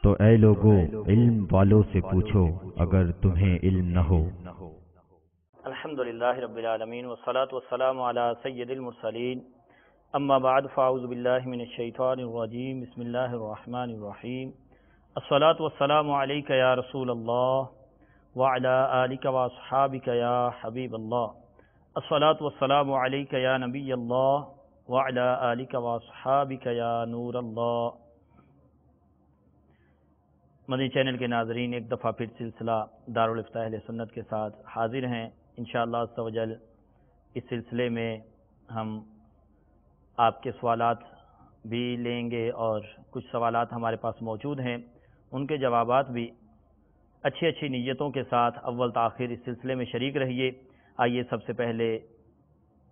تو اے لوگو علم والوں سے پوچھو اگر تمہیں علم نہ ہو۔ الحمدللہ رب العالمین والصلاة والسلام علی سید المرسلین، اما بعد فاعوذ باللہ من الشیطان الرجیم، بسم اللہ الرحمن الرحیم۔ الصلاة والسلام علیک یا رسول اللہ وعلی آلک واصحابک یا حبیب اللہ۔ الصلاة والسلام علیک یا نبی اللہ وعلی آلک واصحابک یا نور اللہ۔ مدنی چینل کے ناظرین، ایک دفعہ پھر سلسلہ دارالفتاح اہل سنت کے ساتھ حاضر ہیں۔ انشاءاللہ عز و جل اس سلسلے میں ہم آپ کے سوالات بھی لیں گے اور کچھ سوالات ہمارے پاس موجود ہیں، ان کے جوابات بھی اچھی نیتوں کے ساتھ اول تاخیر اس سلسلے میں شریک رہیے۔ آئیے سب سے پہلے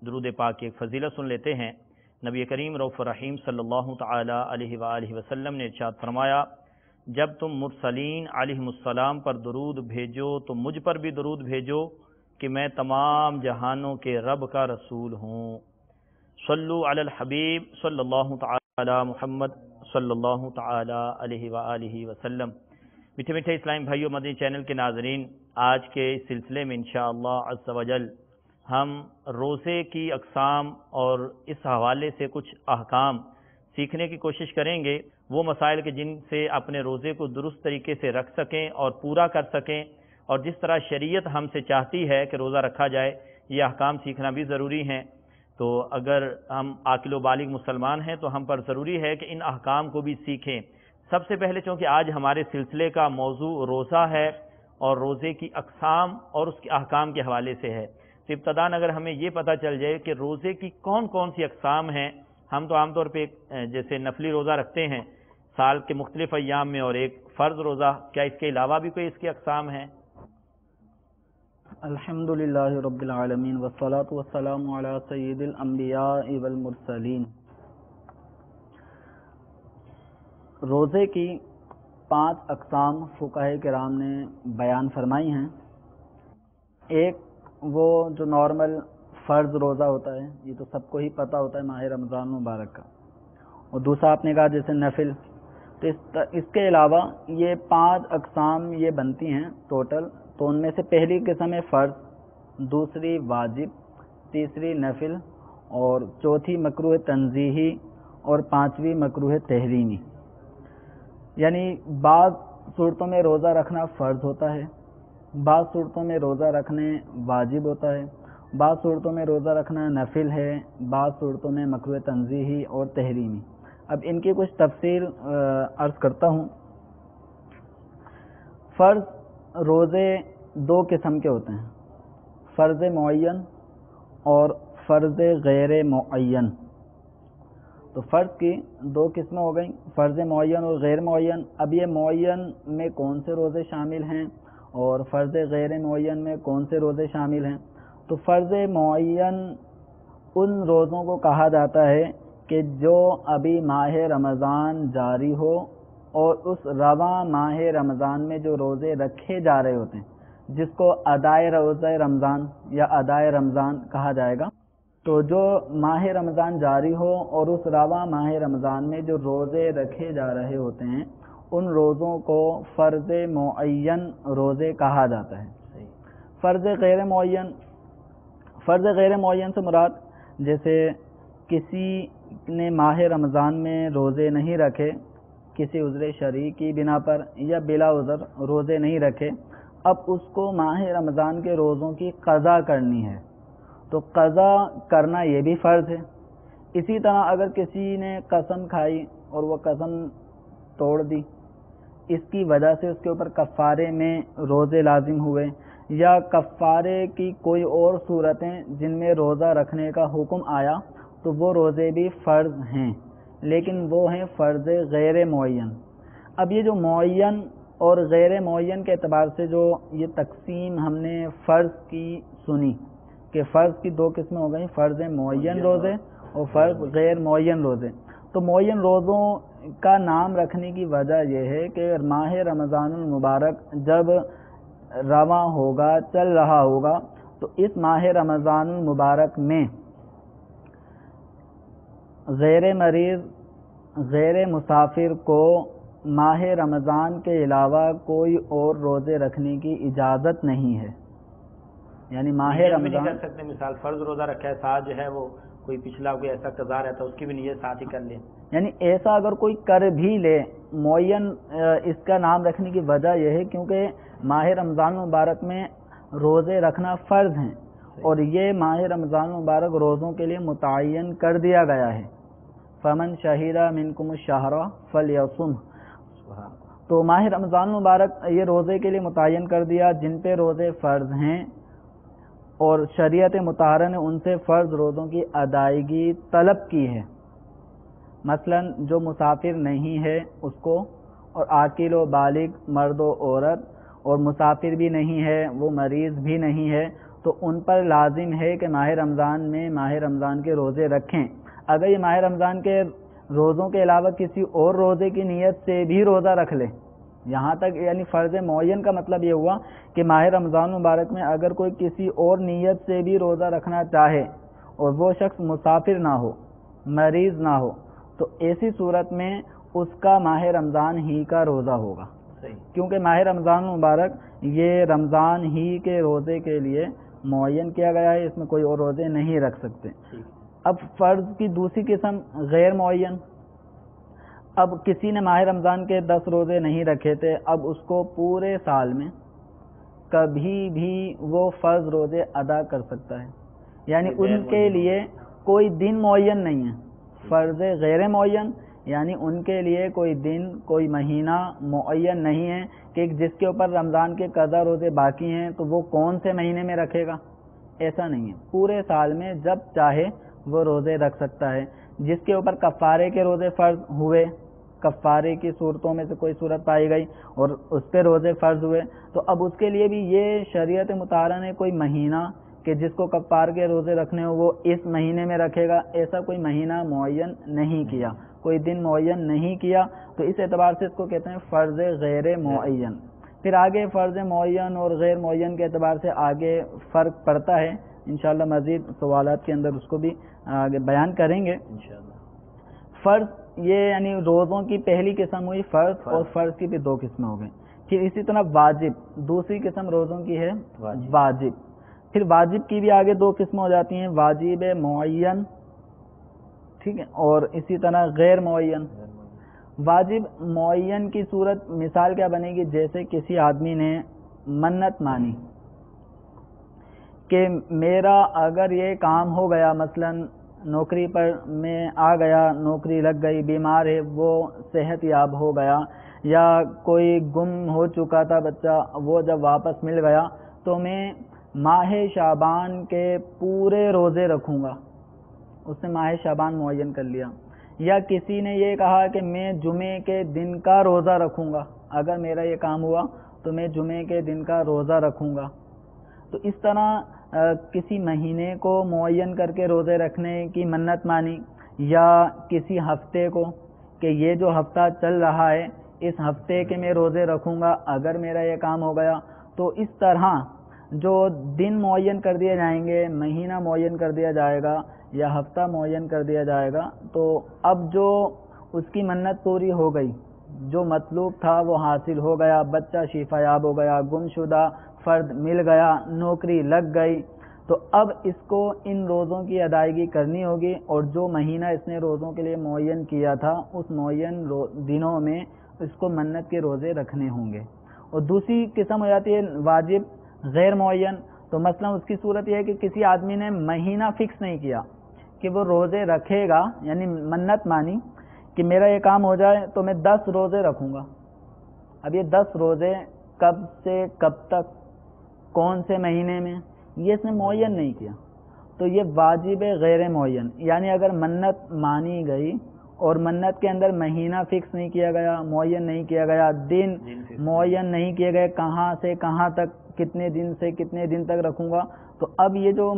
درود پاک کی ایک فضیلت سن لیتے ہیں۔ نبی کریم رؤوف الرحیم صلی اللہ تعالی علیہ وآلہ وسلم نے ارشاد فرمایا، جب تم مرسلین علیہم السلام پر درود بھیجو تو مجھ پر بھی درود بھیجو کہ میں تمام جہانوں کے رب کا رسول ہوں۔ صلو علی الحبیب صلی اللہ تعالی محمد صلی اللہ تعالی علیہ وآلہ وسلم۔ میٹھے میٹھے اسلامی بھائیو، مدنی چینل کے ناظرین، آج کے اس سلسلے میں انشاءاللہ عز و جل ہم روزے کی اقسام اور اس حوالے سے کچھ احکام سیکھنے کی کوشش کریں گے، وہ مسائل کے جن سے اپنے روزے کو درست طریقے سے رکھ سکیں اور پورا کر سکیں، اور جس طرح شریعت ہم سے چاہتی ہے کہ روزہ رکھا جائے، یہ احکام سیکھنا بھی ضروری ہیں۔ تو اگر ہم عاقل و بالغ مسلمان ہیں تو ہم پر ضروری ہے کہ ان احکام کو بھی سیکھیں۔ سب سے پہلے چونکہ آج ہمارے سلسلے کا موضوع روزہ ہے اور روزے کی اقسام اور اس کے احکام کے حوالے سے ہے، تو ابتداً اگر ہمیں یہ پتہ چل جائے کہ روزے کی کون کون سی اقسام ہیں۔ ہم تو عام طور پہ جیسے نفلی روزہ رکھتے ہیں سال کے مختلف ایام میں، اور ایک فرض روزہ، کیا اس کے علاوہ بھی کوئی اس کی اقسام ہیں؟ الحمدللہ رب العالمین والصلاة والسلام علی سید الانبیاء والمرسلین۔ روزے کی 5 اقسام فقہاء کرام نے بیان فرمائی ہیں۔ ایک وہ جو نارمل فرض روزہ ہوتا ہے، یہ تو سب کو ہی پتہ ہوتا ہے، ماہ رمضان مبارک کا، اور دوسرا آپ نے کہا جیسے نفل۔ تو اس کے علاوہ یہ 5 اقسام یہ بنتی ہیں ٹوٹل، تو ان میں سے پہلی قسم ہے فرض، دوسری واجب، تیسری نفل، اور چوتھی مکروہ تنزیہی، اور 5ویں مکروہ تحریمی۔ یعنی بعض صورتوں میں روزہ رکھنا فرض ہوتا ہے، بعض صورتوں میں روزہ رکھنے واجب ہوتا ہے، بعض صورتوں میں روزہ رکھنا نفل ہے، بعض صورتوں میں مکروہ تنزیہی اور تحریمی۔ اب ان کی کچھ تفصیل عرض کرتا ہوں۔ فرض روزے 2 قسم کے ہوتے ہیں، فرض معین اور فرض غیر معین۔ تو فرض کی 2 قسمیں ہو گئیں، فرض معین اور غیر معین۔ اب یہ معین میں کون سے روزے شامل ہیں اور فرض غیر معین میں کون سے روزے شامل ہیں؟ تو فرض معین ان روزوں کو کہا جاتا ہے کہ جو ابھی ماہ رمضان جاری ہو اور اس رواں ماہ رمضان میں جو روزے رکھے جا رہے ہوتے ہیں، جس کو ادائے روزہ رمضان یا ادائے رمضان کہا جائے گا۔ تو جو ماہ رمضان جاری ہو اور اس رواں ماہ رمضان میں جو روزے رکھے جا رہے ہوتے ہیں، ان روزوں کو فرض معین روزے کہا جاتا ہے۔ فرض غیر معین، فرض غیر معین سے مراد جیسے کسی نے ماہ رمضان میں روزے نہیں رکھے، کسی عذر شرعی کی بنا پر یا بلا عذر روزے نہیں رکھے، اب اس کو ماہ رمضان کے روزوں کی قضا کرنی ہے، تو قضا کرنا یہ بھی فرض ہے۔ اسی طرح اگر کسی نے قسم کھائی اور وہ قسم توڑ دی، اس کی وجہ سے اس کے اوپر کفارے میں روزے لازم ہوئے، یا کفارے کی کوئی اور صورتیں جن میں روزہ رکھنے کا حکم آیا، تو وہ روزے بھی فرض ہیں، لیکن وہ ہیں فرض غیر معین۔ اب یہ جو معین اور غیر معین کے اعتبار سے جو یہ تقسیم ہم نے فرض کی سنی کہ فرض کی 2 قسمیں ہو گئیں، فرض معین روزے اور فرض غیر معین روزے۔ تو معین روزوں کا نام رکھنے کی وجہ یہ ہے کہ ماہ رمضان المبارک جب رواں ہوگا، چل رہا ہوگا، تو اس ماہ رمضان المبارک میں غیر مریض، غیر مسافر کو ماہ رمضان کے علاوہ کوئی اور روزے رکھنے کی اجازت نہیں ہے، یعنی ماہ نیت بھی رمضان نہیں کر سکتے، مثال فرض روزہ رکھا ہے، ساتھ جو ہے وہ کوئی پچھلا کوئی ایسا قضا رہتا ہے اس کی بھی نیت ساتھ ہی کر لیں. یعنی ایسا اگر کوئی کر بھی لے، معین اس کا نام رکھنے کی وجہ یہ ہے کیونکہ ماہ رمضان مبارک میں روزے رکھنا فرض ہیں، اور یہ ماہ رمضان مبارک روزوں کے لیے متعین کر دیا گیا ہے. فمن شہید منکم الشہر فلیصم، تو ماہ رمضان مبارک یہ روزے کے لیے متعین کر دیا جن پہ روزے فرض ہیں، اور شریعت مطہرہ نے ان سے فرض روزوں کی ادائیگی طلب کی ہے. مثلا جو مسافر نہیں ہے اس کو، اور عاقل و بالغ مرد و عورت، اور مسافر بھی نہیں ہے وہ مریض بھی نہیں ہے، تو ان پر لازم ہے کہ ماہ رمضان میں ماہ رمضان کے روزے رکھیں. اگر یہ ماہ رمضان کے روزوں کے علاوہ کسی اور روزے کی نیت سے بھی روزہ رکھ لے، یہاں تک یعنی فرض معین کا مطلب یہ ہوا کہ ماہ رمضان مبارک میں اگر کوئی کسی اور نیت سے بھی روزہ رکھنا چاہے اور وہ شخص مسافر نہ ہو، مریض نہ ہو، تو ایسی صورت میں اس کا ماہ رمضان ہی کا روزہ ہوگا، کیونکہ ماہ رمضان مبارک یہ رمضان ہی کے روزے کے لیے معین کیا گیا ہے، اس میں کوئی اور روزے نہیں رکھ سکتے. اب فرض کی دوسری قسم غیر معین. اب کسی نے ماہ رمضان کے 10 روزے نہیں رکھے تھے، اب اس کو پورے سال میں کبھی بھی وہ فرض روزے ادا کر سکتا ہے، یعنی ان کے لیے کوئی دن معین نہیں ہے. فرض غیر معین یعنی ان کے لیے کوئی دن کوئی مہینہ معین نہیں ہے کہ جس کے اوپر رمضان کے قضا روزے باقی ہیں تو وہ کون سے مہینے میں رکھے گا، ایسا نہیں ہے. پورے سال میں جب چاہے وہ روزے رکھ سکتا ہے. جس کے اوپر کفارے کے روزے فرض ہوئے، کفارے کی صورتوں میں سے کوئی صورت پائی گئی اور اس پہ روزے فرض ہوئے، تو اب اس کے لیے بھی یہ شریعت مطہرہ نے کوئی مہینہ کہ جس کو کفار کے روزے رکھنے ہو وہ اس مہینے میں رکھے گا، ایسا کوئی مہینہ معین نہیں کیا، کوئی دن معین نہیں کیا. تو اس اعتبار سے اس کو کہتے ہیں فرض غیر معین. پھر آگے فرض معین اور غیر معین کے اعتبار سے آگے فرق پڑتا ہے، انشاءاللہ مزید سوالات کے اندر اس کو بھی آگے بیان کریں گے انشاءاللہ. فرض یہ یعنی روزوں کی پہلی قسم ہوئی فرض، اور فرض کی بھی 2 قسمیں ہو گئیں. پھر اسی طرح واجب، دوسری قسم روزوں کی ہے واجب. پھر واجب کی بھی آگے 2 قسمیں ہو جاتی ہیں، واجب معین، ٹھیک ہے، اور اسی طرح غیر معین. واجب معین کی صورت مثال کیا بنے گی، جیسے کسی آدمی نے منت مانی کہ میرا اگر یہ کام ہو گیا، مثلا نوکری پر میں آ گیا، نوکری لگ گئی، بیمار ہے وہ صحت یاب ہو گیا، یا کوئی گم ہو چکا تھا بچہ وہ جب واپس مل گیا، تو میں ماہ شعبان کے پورے روزے رکھوں گا. اس نے ماہ شعبان معین کر لیا. یا کسی نے یہ کہا کہ میں جمعے کے دن کا روزہ رکھوں گا، اگر میرا یہ کام ہوا تو میں جمعے کے دن کا روزہ رکھوں گا. تو اس طرح کسی مہینے کو معین کر کے روزے رکھنے کی منت مانی، یا کسی ہفتے کو کہ یہ جو ہفتہ چل رہا ہے اس ہفتے کے میں روزے رکھوں گا اگر میرا یہ کام ہو گیا. تو اس طرح جو دن معین کر دیے جائیں گے، مہینہ معین کر دیا جائے گا یا ہفتہ معین کر دیا جائے گا، تو اب جو اس کی منت پوری ہو گئی، جو مطلوب تھا وہ حاصل ہو گیا، بچہ شفا یاب ہو گیا، گم شدہ فرد مل گیا، نوکری لگ گئی، تو اب اس کو ان روزوں کی ادائیگی کرنی ہوگی، اور جو مہینہ اس نے روزوں کے لیے معین کیا تھا اس معین دنوں میں اس کو منت کے روزے رکھنے ہوں گے. اور دوسری قسم ہو جاتی ہے واجب غیر معین. تو مثلا اس کی صورت یہ ہے کہ کسی آدمی نے مہینہ فکس نہیں کیا کہ وہ روزے رکھے گا، یعنی منت مانی کہ میرا یہ کام ہو جائے تو میں 10 روزے رکھوں گا. اب یہ 10 روزے کب سے کب تک، کون سے مہینے میں، یہ اس نے معین نہیں کیا، تو یہ واجب غیر معین. یعنی اگر منت مانی گئی اور منت کے اندر مہینہ فکس نہیں کیا گیا، معین نہیں کیا گیا، دن معین نہیں کیے گئے کہاں سے کہاں تک، کتنے دن سے کتنے دن تک رکھوں گا، تو اب یہ جو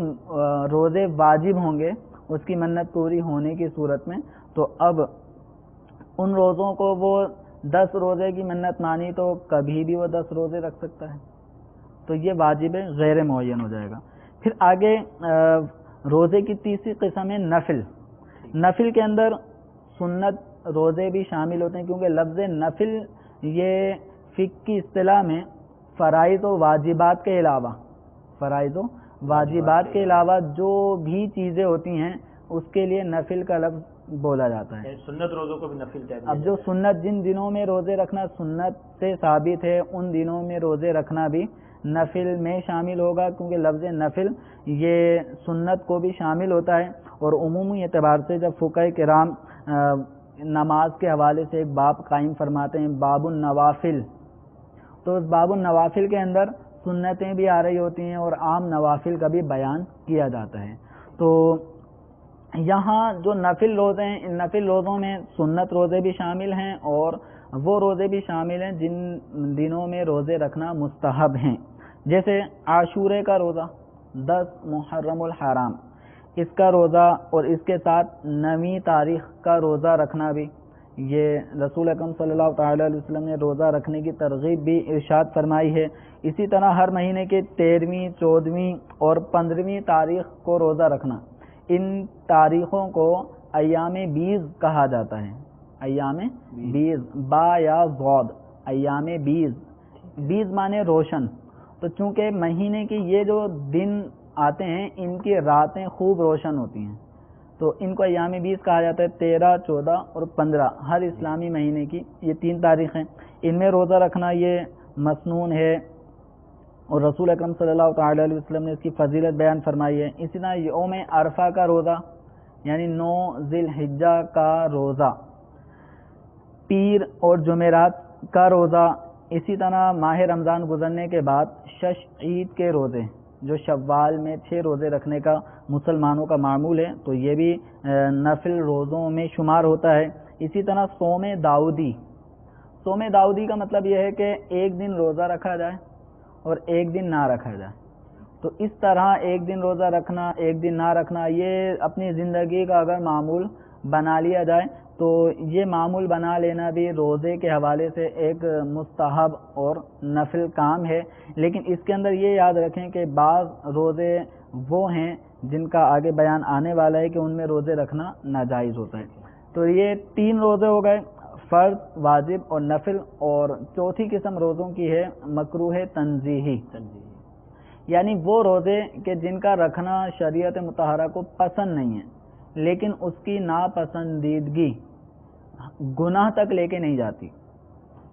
روزے واجب ہوں گے اس کی منت پوری ہونے کی صورت میں، تو اب ان روزوں کو وہ 10 روزے کی منت مانی تو کبھی بھی وہ 10 روزے رکھ سکتا ہے. تو یہ واجب غیر معین ہو جائے گا. پھر آگے روزے کی تیسری قسم ہے نفل. نفل کے اندر سنت روزے بھی شامل ہوتے ہیں، کیونکہ لفظ نفل یہ فقہ کی اصطلاح میں فرائض و واجبات کے علاوہ جو بھی چیزیں ہوتی ہیں اس کے لیے نفل کا لفظ بولا جاتا ہے. سنت روزوں کو بھی نفل کہتے ہیں. اب جو سنت، جن دنوں میں روزے رکھنا سنت سے ثابت ہے، ان دنوں میں روزے رکھنا بھی نفل میں شامل ہوگا، کیونکہ لفظ نفل یہ سنت کو بھی شامل ہوتا ہے. اور عمومی اعتبار سے جب فقہاء کرام نماز کے حوالے سے ایک باب قائم فرماتے ہیں، باب النوافل، تو اس باب النوافل کے اندر سنتیں بھی آ رہی ہوتی ہیں اور عام نوافل کا بھی بیان کیا جاتا ہے. تو یہاں جو نفل روزے ہیں، ان نفل روزوں میں سنت روزے بھی شامل ہیں اور وہ روزے بھی شامل ہیں جن دنوں میں روزے رکھنا مستحب ہیں، جیسے عاشورے کا روزہ، 10 محرم الحرام، اس کا روزہ اور اس کے ساتھ 9 تاریخ کا روزہ رکھنا بھی، یہ رسول اکرم صلی اللہ تعالی علیہ وسلم نے روزہ رکھنے کی ترغیب بھی ارشاد فرمائی ہے. اسی طرح ہر مہینے کے 13ویں، 14ویں اور 15ویں تاریخ کو روزہ رکھنا، ان تاریخوں کو ایام بیض کہا جاتا ہے. ایام بیض، با یا ضاد، ایام بیض، بیض مانے روشن. تو چونکہ مہینے کی یہ جو دن آتے ہیں ان کی راتیں خوب روشن ہوتی ہیں، تو ان کو ایام بیض کہا جاتا ہے. 13، 14 اور 15 ہر اسلامی مہینے کی یہ 3 تاریخیں، ان میں روزہ رکھنا یہ مسنون ہے اور رسول اکرم صلی اللہ تعالی علیہ وسلم نے اس کی فضیلت بیان فرمائی ہے. اسی طرح یوم عرفہ کا روزہ یعنی 9 ذی الحجہ کا روزہ، پیر اور جمعرات کا روزہ. اسی طرح ماہ رمضان گزرنے کے بعد 6 عید کے روزے، جو شوال میں 6 روزے رکھنے کا مسلمانوں کا معمول ہے، تو یہ بھی نفل روزوں میں شمار ہوتا ہے. اسی طرح صوم داؤدی، صوم داؤدی کا مطلب یہ ہے کہ ایک دن روزہ رکھا جائے اور ایک دن نہ رکھا جائے. تو اس طرح ایک دن روزہ رکھنا، ایک دن نہ رکھنا، یہ اپنی زندگی کا اگر معمول بنا لیا جائے تو یہ معمول بنا لینا بھی روزے کے حوالے سے ایک مستحب اور نفل کام ہے. لیکن اس کے اندر یہ یاد رکھیں کہ بعض روزے وہ ہیں جن کا آگے بیان آنے والا ہے کہ ان میں روزے رکھنا ناجائز ہوتا ہے. تو یہ 3 روزے ہو گئے، فرض، واجب اور نفل. اور چوتھی قسم روزوں کی ہے مکروہ تنزیہی، یعنی وہ روزے کہ جن کا رکھنا شریعت مطہرہ کو پسند نہیں ہے، لیکن اس کی ناپسندیدگی گناہ تک لے کے نہیں جاتی.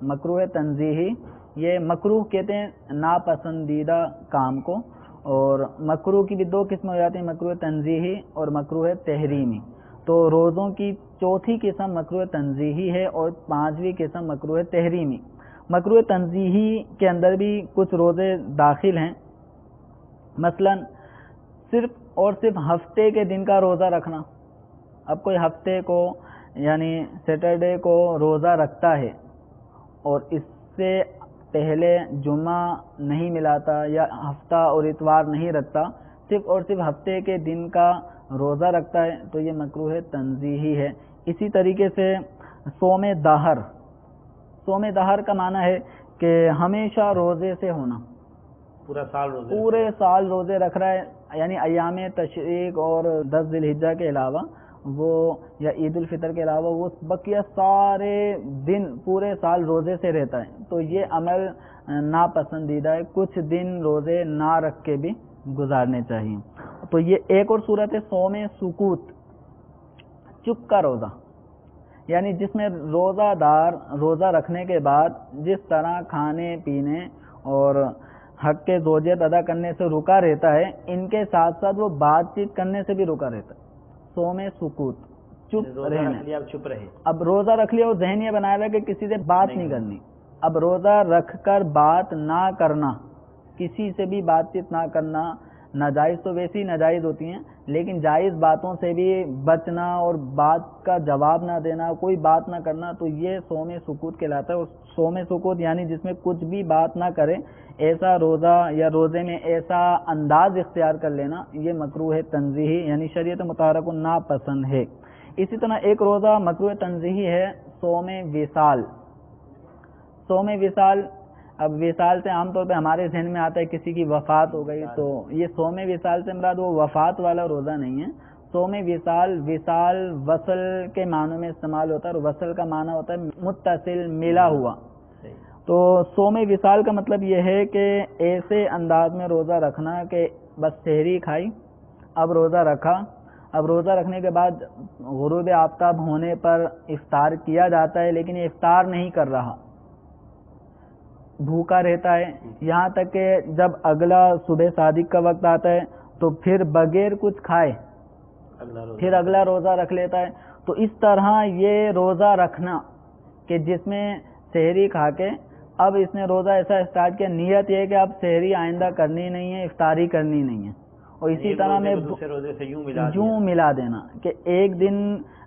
مکروہ تنزیہی، یہ مکروہ کہتے ہیں ناپسندیدہ کام کو، اور مکروہ کی بھی 2 قسم ہو جاتی ہیں، مکروہ تنزیہی اور مکروہ تحریمی. تو روزوں کی چوتھی قسم مکروہ تنزیہی ہے اور 5ویں قسم مکروہ تحریمی. مکروہ تنزیہی کے اندر بھی کچھ روزے داخل ہیں، مثلا صرف اور صرف ہفتے کے دن کا روزہ رکھنا. اب کوئی ہفتے کو یعنی سیٹرڈے کو روزہ رکھتا ہے اور اس سے پہلے جمعہ نہیں ملاتا یا ہفتہ اور اتوار نہیں رکھتا، صرف اور صرف ہفتے کے دن کا روزہ رکھتا ہے، تو یہ مکروہ تنزیہی ہے. اسی طریقے سے صوم دہر، صوم دہر کا معنی ہے کہ ہمیشہ روزے سے ہونا، پورے سال روزے رکھ رہا ہے، یعنی ایام تشریق اور 10 ذی الحجہ کے علاوہ وہ یا عید الفطر کے علاوہ وہ بقیہ سارے دن پورے سال روزے سے رہتا ہے. تو یہ عمل ناپسندیدہ ہے، کچھ دن روزے نہ رکھ کے بھی گزارنے چاہیے. تو یہ ایک اور صورت ہے صوم سکوت، چپ کا روزہ، یعنی جس میں روزہ دار روزہ رکھنے کے بعد جس طرح کھانے پینے اور حق کے زوجیت ادا کرنے سے رکا رہتا ہے، ان کے ساتھ ساتھ وہ بات چیت کرنے سے بھی رکا رہتا ہے. صوم سکوت، چپ رہنا. چپ رہے، اب روزہ رکھ لیا اور ذہن یہ بنایا ہوا کہ کسی سے بات نہیں کرنی. اب روزہ رکھ کر بات نہ کرنا، کسی سے بھی بات چیت نہ کرنا، ناجائز تو ویسی ناجائز ہوتی ہیں، لیکن جائز باتوں سے بھی بچنا اور بات کا جواب نہ دینا، کوئی بات نہ کرنا، تو یہ صوم سکوت کہلاتا ہے. اور صوم سکوت یعنی جس میں کچھ بھی بات نہ کرے، ایسا روزہ یا روزے میں ایسا انداز اختیار کر لینا، یہ مکروہ تنزیہی یعنی شریعت مطہرہ کو ناپسند ہے. اسی طرح ایک روزہ مکروہ تنزیہی ہے صوم وصال. صوم وصال، اب وصال سے عام طور پہ ہمارے ذہن میں آتا ہے کسی کی وفات ہو گئی، تو یہ صوم وصال سے مراد وہ وفات والا روزہ نہیں ہے، صوم وصال، وصال وصل کے معنوں میں استعمال ہوتا ہے، اور وصل کا معنی ہوتا ہے متصل، ملا ہوا۔ تو صوم وصال کا مطلب یہ ہے کہ ایسے انداز میں روزہ رکھنا کہ بس سحری کھائی، اب روزہ رکھا، اب روزہ رکھنے کے بعد غروب آفتاب ہونے پر افطار کیا جاتا ہے، لیکن یہ افطار نہیں کر رہا، بھوکا رہتا ہے یہاں تک کہ جب اگلا صبح صادق کا وقت آتا ہے تو پھر بغیر کچھ کھائے پھر اگلا روزہ رکھ لیتا ہے۔ تو اس طرح یہ روزہ رکھنا کہ جس میں سحری کھا کے اب اس نے روزہ ایسا اسٹارٹ کیا، نیت یہ ہے کہ اب سحری آئندہ کرنی نہیں ہے، افطاری کرنی نہیں ہے، اور اسی طرح میں یوں ملا دینا کہ ایک دن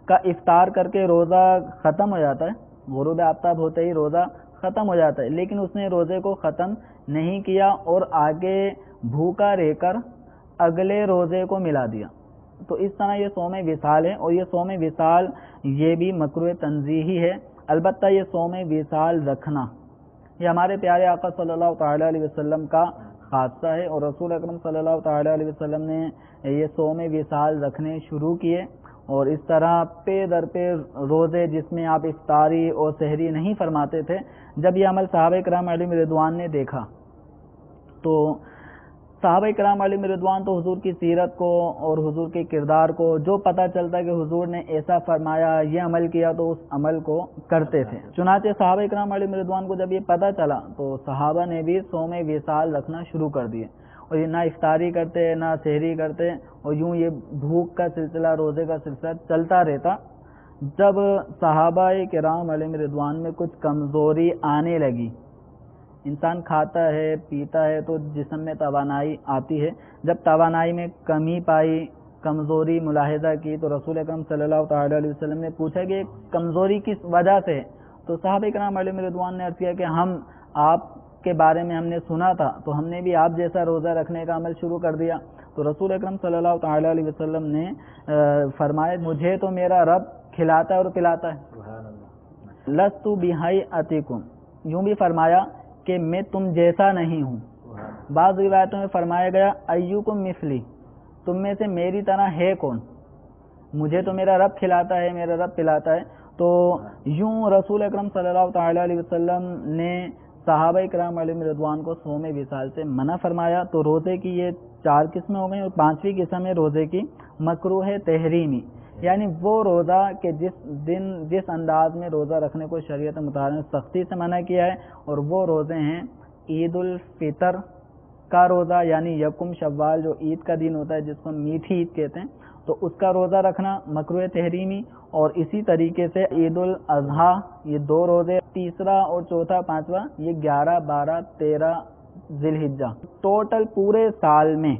کا افطار کر کے روزہ ختم ہو جاتا ہے، غروب آفتاب ہوتے ہی روزہ ختم ہو جاتا ہے، لیکن اس نے روزے کو ختم نہیں کیا اور آگے بھوکا رہ کر اگلے روزے کو ملا دیا۔ تو اس طرح یہ صوم وصال ہے، اور یہ صوم وصال یہ بھی مکروہ تنزیہی ہے۔ البتہ یہ صوم وصال رکھنا یہ ہمارے پیارے آقا صلی اللہ تعالیٰ علیہ وسلم کا خاصہ ہے، اور رسول اکرم صلی اللہ تعالیٰ علیہ وسلم نے یہ صوم وصال رکھنے شروع کیے، اور اس طرح پے در پہ روزے جس میں آپ افطاری اور سحری نہیں فرماتے تھے، جب یہ عمل صحابہ کرام علیہم رضوان نے دیکھا تو صحابہ کرام علیہم رضوان تو حضور کی سیرت کو اور حضور کے کردار کو جو پتہ چلتا ہے کہ حضور نے ایسا فرمایا، یہ عمل کیا، تو اس عمل کو کرتے تھے۔ چنانچہ صحابہ کرام علیہم رضوان کو جب یہ پتہ چلا تو صحابہ نے بھی صوم وصال رکھنا شروع کر دیے، اور یہ نہ افطاری کرتے نہ سحری کرتے، اور یوں یہ بھوک کا سلسلہ، روزے کا سلسلہ چلتا رہتا۔ جب صحابہ کرام علیہم رضوان میں کچھ کمزوری آنے لگی، انسان کھاتا ہے پیتا ہے تو جسم میں توانائی آتی ہے، جب توانائی میں کمی پائی، کمزوری ملاحظہ کی، تو رسول اکرم صلی اللہ تعالیٰ علیہ وسلم نے پوچھا کہ کمزوری کس وجہ سے ہے؟ تو صحابہ کرام علیہم رضوان نے عرض کیا کہ ہم آپ کے بارے میں ہم نے سنا تھا تو ہم نے بھی آپ جیسا روزہ رکھنے کا عمل شروع کر دیا۔ تو رسول اکرم صلی اللہ تعالیٰ علیہ وسلم نے فرمایا مجھے تو میرا رب کھلاتا ہے اور پلاتا ہے، لست بہیئتکم، یوں بھی فرمایا کہ میں تم جیسا نہیں ہوں۔ بعض روایتوں میں فرمایا گیا ایوکم مثلی، تم میں سے میری طرح ہے کون، مجھے تو میرا رب کھلاتا ہے، میرا رب پلاتا ہے۔ تو یوں رسول اکرم صلی اللہ تعالیٰ علیہ وسلم نے صحابہ کرام علیہم رضوان کو صوم وصال سے منع فرمایا۔ تو روزے کی یہ 4 قسمیں ہو گئیں، اور 5ویں قسم ہے روزے کی مکروہ تحریمی، یعنی وہ روزہ کہ جس انداز میں روزہ رکھنے کو شریعت مطالعہ نے سختی سے منع کیا ہے، اور وہ روزے ہیں عید الفطر کا روزہ، یعنی یکم شوال جو عید کا دن ہوتا ہے جس کو میٹھی عید کہتے ہیں، تو اس کا روزہ رکھنا مکروہ تحریمی، اور اسی طریقے سے عید الاضحیٰ، یہ 2 روزے، تیسرا اور چوتھا پانچواں، یہ 11، 12، 13 ذی الحجہ، ٹوٹل پورے سال میں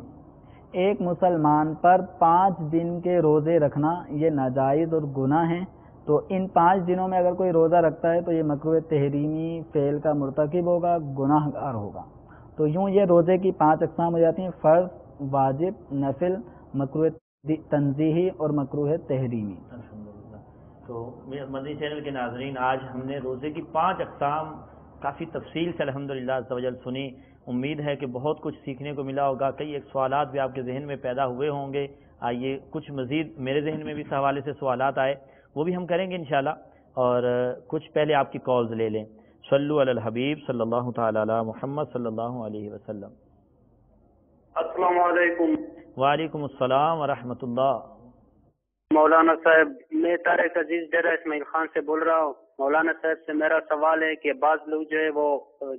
ایک مسلمان پر 5 دن کے روزے رکھنا یہ ناجائز اور گناہ ہیں۔ تو ان 5 دنوں میں اگر کوئی روزہ رکھتا ہے تو یہ مکروہ تحریمی فعل کا مرتکب ہوگا، گناہ گار ہوگا۔ تو یوں یہ روزے کی 5 اقسام ہو جاتی ہیں: فرض، واجب، نفل، مکروہ تنزیہی اور مکروہ تحریمی۔ تو مدنی چینل کے ناظرین، آج ہم نے روزے کی 5 اقسام کافی تفصیل سے الحمدللہ عز و جل سنی۔ امید ہے کہ بہت کچھ سیکھنے کو ملا ہوگا، کئی ایک سوالات بھی آپ کے ذہن میں پیدا ہوئے ہوں گے۔ آئیے کچھ مزید میرے ذہن میں بھی اس حوالے سے سوالات آئے، وہ بھی ہم کریں گے انشاءاللہ، اور کچھ پہلے آپ کی کالز لے لیں۔ صلو علی الحبیب صلی اللہ تعالی علی محمد صلی اللہ علیہ وسلم۔ السلام علیکم۔ وعلیکم السلام ورحمۃ اللہ۔ مولانا صاحب، میں طارق عزیز ڈیرہ اسماعیل خان سے بول رہا ہوں۔ مولانا صاحب سے میرا سوال ہے کہ بعض لوگ جو ہے وہ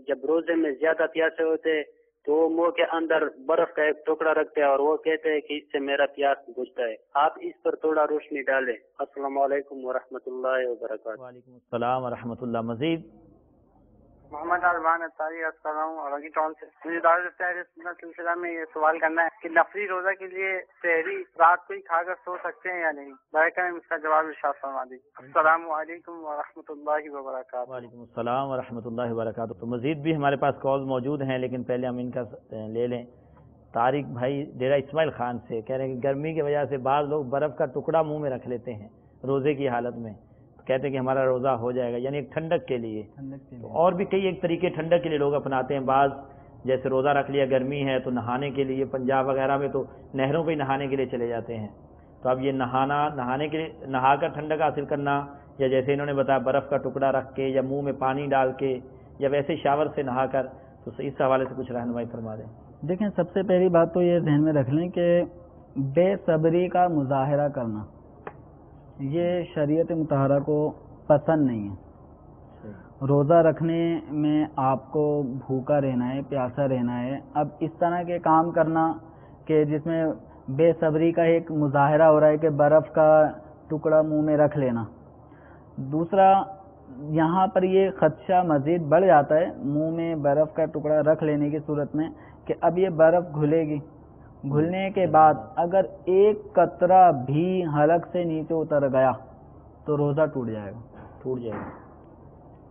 جب روزے میں زیادہ پیاسے ہوتے تو وہ منہ کے اندر برف کا ایک ٹکڑا رکھتے ہیں اور وہ کہتے ہیں کہ اس سے میرا پیاس بجھتا ہے۔ آپ اس پر تھوڑا روشنی ڈالیں۔ السلام علیکم ورحمۃ اللہ وبرکاتہ۔ وعلیکم السلام ورحمۃ اللہ۔ مزید محمد البان اطاری عرض کر رہا ہوں اورنگی ٹاؤن سے۔ مجھے دعوت اہل سنت سلسلہ میں یہ سوال کرنا ہے کہ نفلی روزہ کے لیے سحری رات کو ہی کھا کر سو سکتے ہیں یا نہیں؟ براہ کرم اس کا جواب ارشاد فرما دیجیے۔ السلام علیکم ورحمۃ اللہ وبرکاتہ۔ وعلیکم السلام ورحمۃ اللہ وبرکاتہ۔ تو مزید بھی ہمارے پاس کالز موجود ہیں، لیکن پہلے ہم ان کا لے لیں۔ طارق بھائی ڈیرہ اسماعیل خان سے کہہ رہے ہیں کہ گرمی کی وجہ سے بعض لوگ برف کا ٹکڑا منہ میں رکھ لیتے ہیں روزے کی حالت میں، کہتے ہیں کہ ہمارا روزہ ہو جائے گا، یعنی ایک ٹھنڈک کے لیے۔ اور بھی کئی ایک طریقے ٹھنڈک کے لیے لوگ اپناتے ہیں۔ بعض جیسے روزہ رکھ لیا، گرمی ہے تو نہانے کے لیے، پنجاب وغیرہ میں تو نہروں پہ ہی نہانے کے لیے چلے جاتے ہیں۔ تو اب یہ نہانے کے لیے نہا کر ٹھنڈک حاصل کرنا، یا جیسے انہوں نے بتایا برف کا ٹکڑا رکھ کے یا منہ میں پانی ڈال کے یا ویسے شاور سے نہا کر، تو اس حوالے سے کچھ رہنمائی فرما دیں۔ دیکھیں، سب سے پہلی بات تو یہ ذہن میں رکھ لیں کہ بے صبری کا مظاہرہ کرنا یہ شریعت مطہرہ کو پسند نہیں ہے۔ روزہ رکھنے میں آپ کو بھوکا رہنا ہے، پیاسا رہنا ہے، اب اس طرح کے کام کرنا کہ جس میں بے صبری کا ایک مظاہرہ ہو رہا ہے کہ برف کا ٹکڑا منہ میں رکھ لینا۔ دوسرا، یہاں پر یہ خدشہ مزید بڑھ جاتا ہے منہ میں برف کا ٹکڑا رکھ لینے کی صورت میں کہ اب یہ برف گھلے گی، گھلنے کے بعد اگر ایک قطرہ بھی حلق سے نیچے اتر گیا تو روزہ ٹوٹ جائے گا۔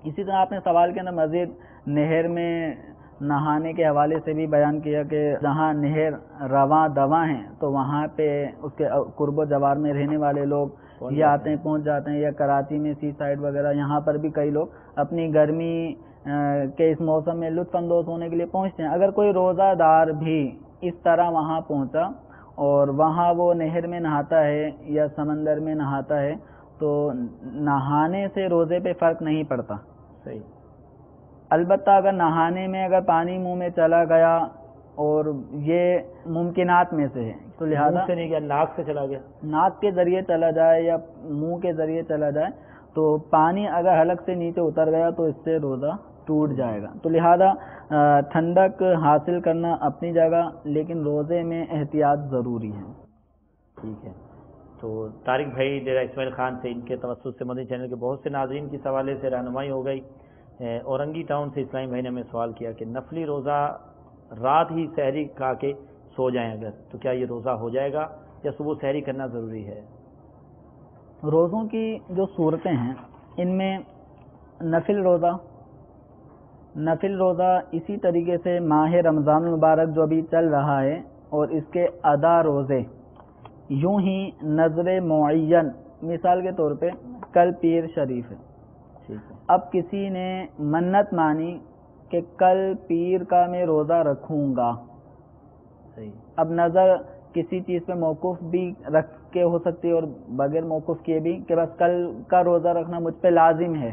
اسی طرح آپ نے سوال کے اندر مزید نہر میں نہانے کے حوالے سے بھی بیان کیا کہ جہاں نہر رواں دواں ہیں تو وہاں پہ اس کے قرب و جوار میں رہنے والے لوگ یہ آتے ہیں، پہنچ جاتے ہیں، یا کراچی میں سی سائڈ وغیرہ یہاں پر بھی کئی لوگ اپنی گرمی کے اس موسم میں لطف اندوز ہونے کے لیے پہنچتے ہیں۔ اگر کوئی روزہ دار بھی اس طرح وہاں پہنچا اور وہاں وہ نہر میں نہاتا ہے یا سمندر میں نہاتا ہے تو نہانے سے روزے پہ فرق نہیں پڑتا۔ صحیح۔ البتہ اگر نہانے میں اگر پانی منہ میں چلا گیا اور یہ ممکنات میں سے ہے تو لہذا سے نہیں گیا، ناک سے چلا گیا، ناک کے ذریعے چلا جائے یا منہ کے ذریعے چلا جائے تو پانی اگر حلق سے نیچے اتر گیا تو اس سے روزہ ٹوٹ جائے گا۔ تو لہذا ٹھنڈک حاصل کرنا اپنی جگہ، لیکن روزے میں احتیاط ضروری ہے۔ ٹھیک ہے۔ تو طارق بھائی ڈیرہ اسماعیل خان سے ان کے توسط سے مدنی چینل کے بہت سے ناظرین کی حوالے سے رہنمائی ہو گئی۔ اورنگی ٹاؤن سے اسلامی بھائی نے ہمیں سوال کیا کہ نفلی روزہ رات ہی سحری کھا کے سو جائیں اگر تو کیا یہ روزہ ہو جائے گا یا صبح سحری کرنا ضروری ہے؟ روزوں کی جو صورتیں ہیں ان میں نفل روزہ اسی طریقے سے ماہ رمضان المبارک جو ابھی چل رہا ہے اور اس کے ادا روزے، یوں ہی نظر معین، مثال کے طور پہ کل پیر شریف ہے، اب کسی نے منت مانی کہ کل پیر کا میں روزہ رکھوں گا، اب نظر کسی چیز پہ موقف بھی رکھ کے ہو سکتی ہے اور بغیر موقف کیے بھی کہ بس کل کا روزہ رکھنا مجھ پہ لازم ہے،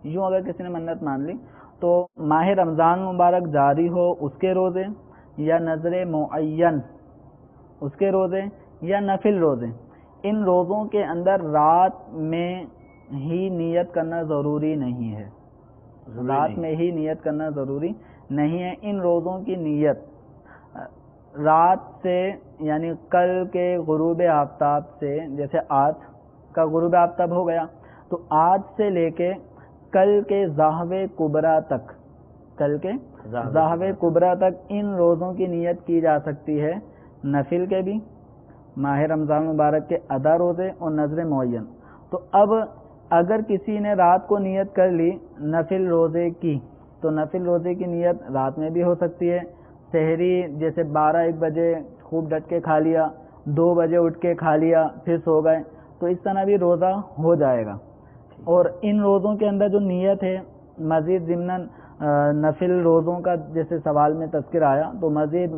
یوں اگر کسی نے منت مان لی تو ماہ رمضان مبارک جاری ہو اس کے روزے یا نظر معین اس کے روزے یا نفل روزے، ان روزوں کے اندر رات میں ہی نیت کرنا ضروری نہیں ہے، رات میں ہی نیت کرنا ضروری نہیں ہے۔ ان روزوں کی نیت رات سے یعنی کل کے غروب آفتاب سے، جیسے آج کا غروب آفتاب ہو گیا تو آج سے لے کے کل کے ظاہر کبریٰ تک، ان روزوں کی نیت کی جا سکتی ہے، نفل کے بھی، ماہ رمضان مبارک کے ادا روزے اور نظر معین۔ تو اب اگر کسی نے رات کو نیت کر لی نفل روزے کی تو نفل روزے کی نیت رات میں بھی ہو سکتی ہے، سحری جیسے 12-1 بجے خوب ڈٹ کے کھا لیا، 2 بجے اٹھ کے کھا لیا پھر سو گئے تو اس طرح بھی روزہ ہو جائے گا۔ اور ان روزوں کے اندر جو نیت ہے مزید ضمناً نفل روزوں کا جیسے سوال میں تذکر آیا تو مزید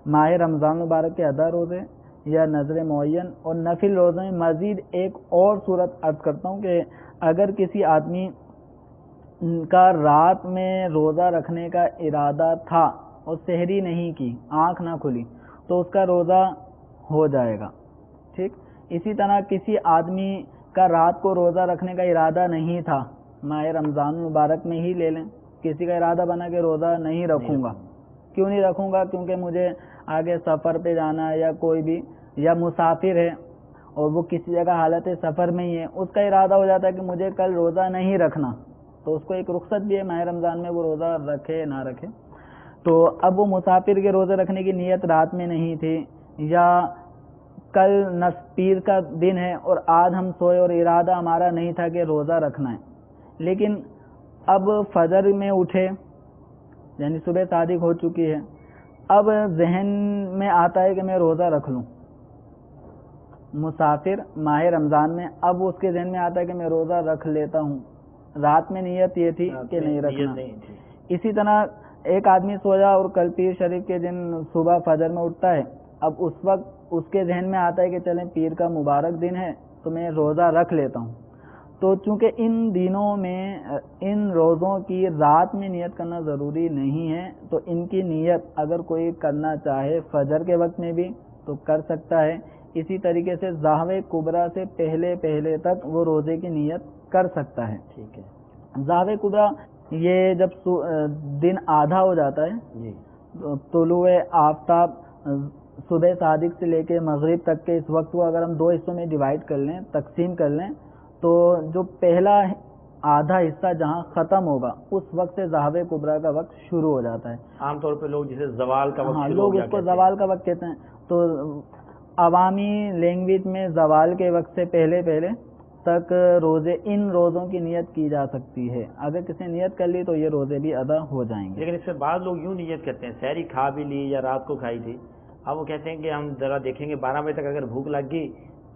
ماہ رمضان مبارک کے ادا روزے یا نظر معین اور نفل روزوں میں مزید ایک اور صورت عرض کرتا ہوں کہ اگر کسی آدمی کا رات میں روزہ رکھنے کا ارادہ تھا اور سحری نہیں کی، آنکھ نہ کھلی تو اس کا روزہ ہو جائے گا، ٹھیک۔ اسی طرح کسی آدمی کا رات کو روزہ رکھنے کا ارادہ نہیں تھا، ماہ رمضان مبارک میں ہی لے لیں، کسی کا ارادہ بنا کہ روزہ نہیں رکھوں گا، کیوں نہیں رکھوں گا؟ کیونکہ مجھے آگے سفر پہ جانا ہے یا کوئی بھی، یا مسافر ہے اور وہ کسی جگہ حالت سفر میں ہی ہے، اس کا ارادہ ہو جاتا ہے کہ مجھے کل روزہ نہیں رکھنا، تو اس کو ایک رخصت بھی ہے ماہ رمضان میں وہ روزہ رکھے نہ رکھے۔ تو اب وہ مسافر کے روزہ رکھنے کی نیت رات میں نہیں تھی، یا کل پیر کا دن ہے اور آج ہم سوئے اور ارادہ ہمارا نہیں تھا کہ روزہ رکھنا ہے، لیکن اب فجر میں اٹھے یعنی صبح صادق ہو چکی ہے، اب ذہن میں آتا ہے کہ میں روزہ رکھ لوں، مسافر ماہ رمضان میں اب اس کے ذہن میں آتا ہے کہ میں روزہ رکھ لیتا ہوں، رات میں نیت یہ تھی کہ نہیں رکھنا۔ اسی طرح ایک آدمی سویا اور کل پیر شریف کے دن صبح فجر میں اٹھتا ہے، اب اس وقت اس کے ذہن میں آتا ہے کہ چلیں پیر کا مبارک دن ہے تو میں روزہ رکھ لیتا ہوں، تو چونکہ ان دنوں میں ان روزوں کی رات میں نیت کرنا ضروری نہیں ہے، تو ان کی نیت اگر کوئی کرنا چاہے فجر کے وقت میں بھی تو کر سکتا ہے. اسی طریقے سے ظاہر کبریٰ سے پہلے تک وہ روزے کی نیت کر سکتا ہے. ٹھیک ہے. ظاہر کبریٰ یہ جب دن آدھا ہو جاتا ہے، جی، طلوع آفتاب صبح صادق سے لے کے مغرب تک کے اس وقت کو اگر ہم 2 حصوں میں ڈیوائڈ کر لیں، تقسیم کر لیں، تو جو پہلا آدھا حصہ جہاں ختم ہوگا اس وقت سے ظاہر کبریٰ کا وقت شروع ہو جاتا ہے. عام طور پہ لوگ جسے زوال کا وقت شروع لوگ ہو گیا اس کو کہتے ہیں. زوال کا وقت کہتے ہیں. تو عوامی لینگویج میں زوال کے وقت سے پہلے تک ان روزوں کی نیت کی جا سکتی ہے. اگر کسی نے نیت کر لی تو یہ روزے بھی ادا ہو جائیں گے. لیکن اس سے بعض لوگ یوں نیت کرتے ہیں، سحری کھا بھی لی یا رات کو کھائی تھی، اب وہ کہتے ہیں کہ ہم ذرا دیکھیں گے 12 بجے تک اگر بھوک لگ گئی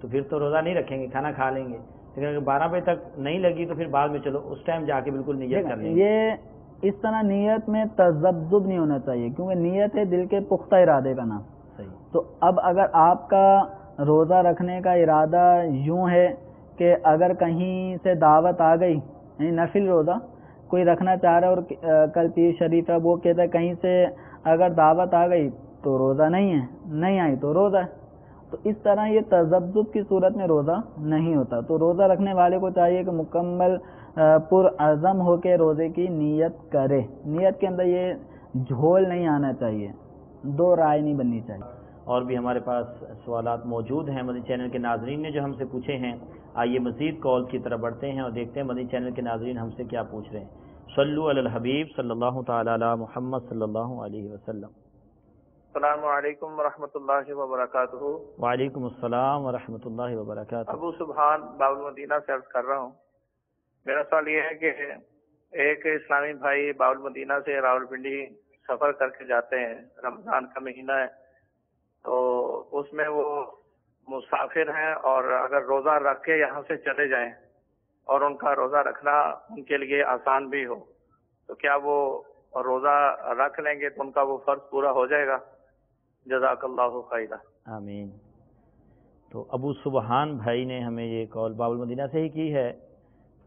تو پھر تو روزہ نہیں رکھیں گے، کھانا کھا لیں گے، لیکن اگر 12 بجے تک نہیں لگی تو پھر بعد میں چلو اس ٹائم جا کے بالکل نیت کر لیں گے. یہ اس طرح نیت میں تذبذب نہیں ہونا چاہیے، کیونکہ نیت ہے دل کے پختہ ارادے کا نام. صحیح. تو اب اگر آپ کا روزہ رکھنے کا ارادہ یوں ہے کہ اگر کہیں سے دعوت آ گئی، یعنی نفل روزہ کوئی رکھنا چاہ رہا ہے اور کل پیر شریف ہے وہ کہتا ہے کہیں سے اگر دعوت آ گئی تو روزہ نہیں آئی تو روزہ ہے، تو اس طرح یہ تذبذب کی صورت میں روزہ نہیں ہوتا. تو روزہ رکھنے والے کو چاہیے کہ مکمل پرعزم ہو کے روزے کی نیت کرے. نیت کے اندر یہ جھول نہیں آنا چاہیے، 2 رائے نہیں بننی چاہیے. اور بھی ہمارے پاس سوالات موجود ہیں مدنی چینل کے ناظرین نے جو ہم سے پوچھے ہیں. آئیے مزید کال کی طرف بڑھتے ہیں اور دیکھتے ہیں مدنی چینل کے ناظرین ہم سے کیا پوچھ رہے ہیں. صلو علی الحبیب صلی اللہ تعالی علی محمد صلی اللہ علیہ وسلم. السلام علیکم ورحمۃ اللہ وبرکاتہ. وعلیکم السلام ورحمۃ اللہ وبرکاتہ. ابو سبحان باب المدینہ سے عرض کر رہا ہوں. میرا سوال یہ ہے کہ ایک اسلامی بھائی باب المدینہ سے راولپنڈی سفر کر کے جاتے ہیں، رمضان کا مہینہ ہے، تو اس میں وہ مسافر ہیں اور اگر روزہ رکھ کے یہاں سے چلے جائیں اور ان کا روزہ رکھنا ان کے لیے آسان بھی ہو، تو کیا وہ روزہ رکھ لیں گے تو ان کا وہ فرض پورا ہو جائے گا؟ جزاک اللہ خیرا. آمین. تو ابو سبحان بھائی نے ہمیں یہ کال باب المدینہ سے ہی کی ہے.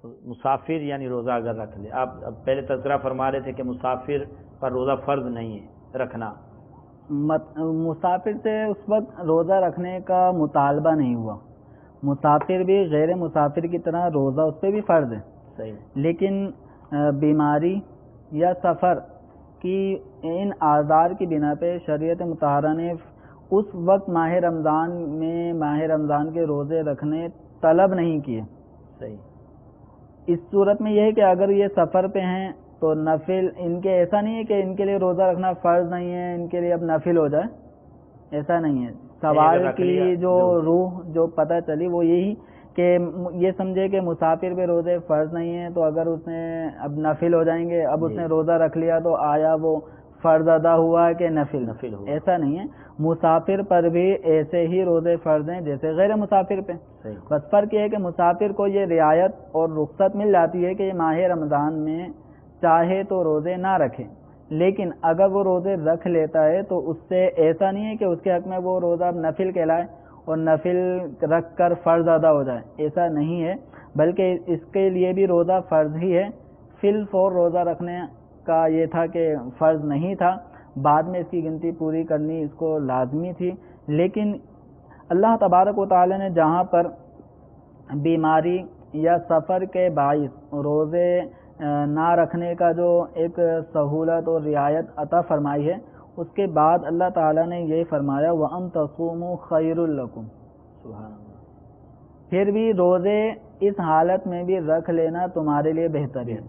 تو مسافر یعنی روزہ اگر رکھ لے، آپ پہلے تذکرہ فرما رہے تھے کہ مسافر پر روزہ فرض نہیں ہے رکھنا. مسافر سے اس وقت روزہ رکھنے کا مطالبہ نہیں ہوا. مسافر بھی غیر مسافر کی طرح روزہ اس پہ بھی فرض ہے. صحیح. لیکن بیماری یا سفر کی ان اعذار کی بنا پہ شریعت مطہرہ نے اس وقت ماہ رمضان کے روزے رکھنے طلب نہیں کیے. صحیح. اس صورت میں یہ ہے کہ اگر یہ سفر پہ ہیں تو نفل ان کے ایسا نہیں ہے کہ ان کے لیے روزہ رکھنا فرض نہیں ہے، ان کے لیے اب نفل ہو جائے، ایسا نہیں ہے. سوال کی جو روح جو پتہ چلی وہ یہی کہ یہ سمجھے کہ مسافر پہ روزے فرض نہیں ہیں، تو اگر اس نے اب نفل ہو جائیں گے، اب اس نے روزہ رکھ لیا تو آیا وہ فرض ادا ہوا کہ نفل ہوا؟ ایسا نہیں ہے. مسافر پر بھی ایسے ہی روزے فرض ہیں جیسے غیر مسافر پہ. بس فرق یہ ہے کہ مسافر کو یہ رعایت اور رخصت مل جاتی ہے کہ یہ ماہ رمضان میں چاہے تو روزے نہ رکھے، لیکن اگر وہ روزے رکھ لیتا ہے تو اس سے ایسا نہیں ہے کہ اس کے حق میں وہ روزہ نفل کہلائے اور نفل رکھ کر فرض ادا ہو جائے. ایسا نہیں ہے، بلکہ اس کے لیے بھی روزہ فرض ہی ہے. فی الفور روزہ رکھنے کا یہ تھا کہ فرض نہیں تھا، بعد میں اس کی گنتی پوری کرنی اس کو لازمی تھی. لیکن اللہ تبارک و تعالی نے جہاں پر بیماری یا سفر کے باعث روزے نہ رکھنے کا جو ایک سہولت اور رعایت عطا فرمائی ہے، اس کے بعد اللہ تعالیٰ نے یہ فرمایا وَأَن تَصُومُوا خَيْرٌ لَكُمْ. سبحان اللہ. پھر بھی روزے اس حالت میں بھی رکھ لینا تمہارے لیے بہتر ہے.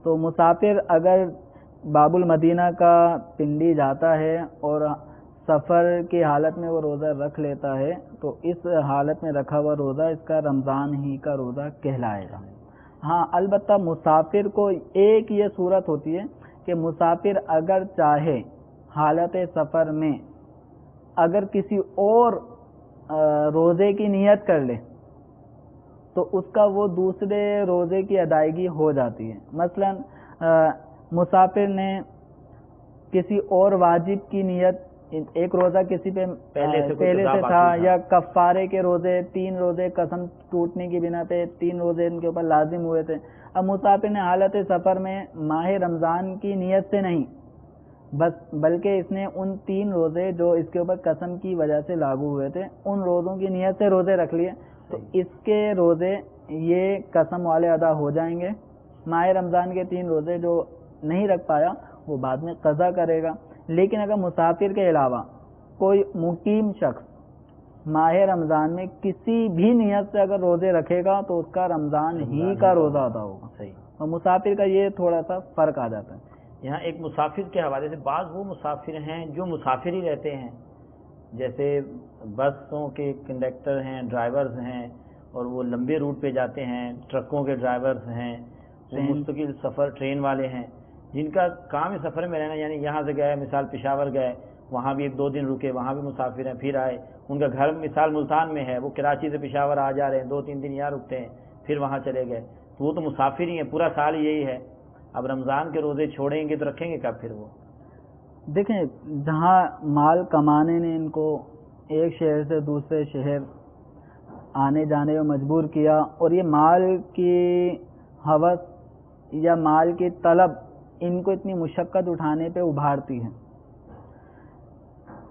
تو مسافر اگر باب المدینہ کا پنڈی جاتا ہے اور سفر کی حالت میں وہ روزہ رکھ لیتا ہے تو اس حالت میں رکھا ہوا روزہ اس کا رمضان ہی کا روزہ کہلائے گا. ہاں البتہ مسافر کو ایک یہ صورت ہوتی ہے کہ مسافر اگر چاہے حالت سفر میں اگر کسی اور روزے کی نیت کر لے تو اس کا وہ دوسرے روزے کی ادائیگی ہو جاتی ہے. مثلا مسافر نے کسی اور واجب کی نیت ایک روزہ کسی پہ پہلے سے تھا یا کفارے کے روزے 3 روزے قسم ٹوٹنے کی بنا پہ 3 روزے ان کے اوپر لازم ہوئے تھے. اب مسافر نے حالت سفر میں ماہ رمضان کی نیت سے نہیں بلکہ اس نے ان 3 روزے جو اس کے اوپر قسم کی وجہ سے لاگو ہوئے تھے ان روزوں کی نیت سے روزے رکھ لیے تو اس کے روزے یہ قسم والے ادا ہو جائیں گے. ماہ رمضان کے 3 روزے جو نہیں رکھ پایا وہ بعد میں قضا کرے گا. لیکن اگر مسافر کے علاوہ کوئی مقیم شخص ماہ رمضان میں کسی بھی نیت سے اگر روزے رکھے گا تو اس کا رمضان ہی کا روزہ ادا ہوگا. صحیح. اور مسافر کا یہ تھوڑا سا فرق آ جاتا ہے. یہاں ایک مسافر کے حوالے سے بعض وہ مسافر ہیں جو مسافر ہی رہتے ہیں، جیسے بسوں کے کنڈکٹر ہیں، ڈرائیورز ہیں، اور وہ لمبے روٹ پہ جاتے ہیں، ٹرکوں کے ڈرائیورز ہیں، وہ مستقل سفر ٹرین والے ہیں جن کا کام ہے سفر میں رہنا. یعنی یہاں سے گئے مثال پشاور گئے، وہاں بھی 1-2 دن رکے، وہاں بھی مسافر ہیں، پھر آئے. ان کا گھر مثال ملتان میں ہے، وہ کراچی سے پشاور آ جا رہے ہیں، 2-3 دن یہاں رکتے ہیں، پھر وہاں چلے گئے. تو وہ تو مسافر ہی ہیں، پورا سال یہی ہے. اب رمضان کے روزے چھوڑیں گے تو رکھیں گے کب پھر وہ؟ دیکھیں جہاں مال کمانے نے ان کو ایک شہر سے دوسرے شہر آنے جانے میں مجبور کیا اور یہ مال کی ہوس یا مال کی طلب ان کو اتنی مشقت اٹھانے پہ ابھارتی ہے،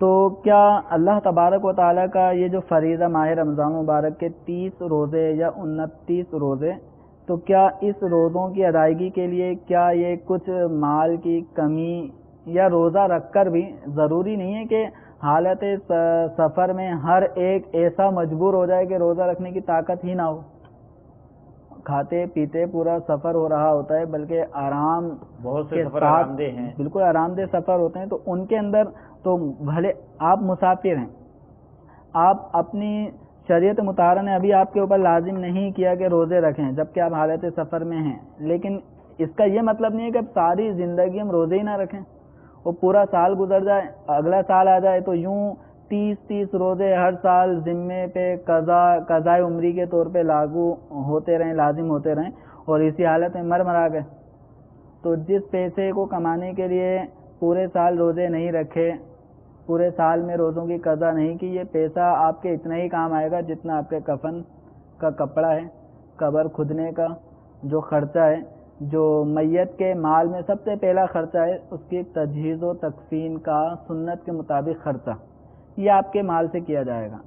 تو کیا اللہ تبارک و تعالیٰ کا یہ جو فریضہ ماہ رمضان مبارک کے 30 روزے یا 29 روزے، تو کیا اس روزوں کی ادائیگی کے لیے کیا یہ کچھ مال کی کمی یا روزہ رکھ کر بھی ضروری نہیں ہے کہ حالت سفر میں ہر ایک ایسا مجبور ہو جائے کہ روزہ رکھنے کی طاقت ہی نہ ہو؟ کھاتے پیتے پورا سفر ہو رہا ہوتا ہے، بلکہ آرام بہت سے سفر آرام دہ ہیں، بالکل آرام دہ سفر ہوتے ہیں. تو ان کے اندر تو بھلے آپ مسافر ہیں، آپ اپنی شریعت مطہرہ نے ابھی آپ کے اوپر لازم نہیں کیا کہ روزے رکھیں جبکہ آپ حالت سفر میں ہیں، لیکن اس کا یہ مطلب نہیں ہے کہ اب ساری زندگی ہم روزے ہی نہ رکھیں. وہ پورا سال گزر جائے، اگلا سال آ جائے تو یوں 30 روزے ہر سال ذمے پہ قضاء عمری کے طور پہ لاگو ہوتے رہیں، لازم ہوتے رہیں، اور اسی حالت میں مرا گئے. تو جس پیسے کو کمانے کے لیے پورے سال روزے نہیں رکھے، پورے سال میں روزوں کی قضا نہیں کی، یہ پیسہ آپ کے اتنا ہی کام آئے گا جتنا آپ کے کفن کا کپڑا ہے، قبر کھودنے کا جو خرچہ ہے، جو میت کے مال میں سب سے پہلا خرچہ ہے اس کی تجہیز و تکفین کا سنت کے مطابق خرچہ، یہ آپ کے مال سے کیا جائے گا.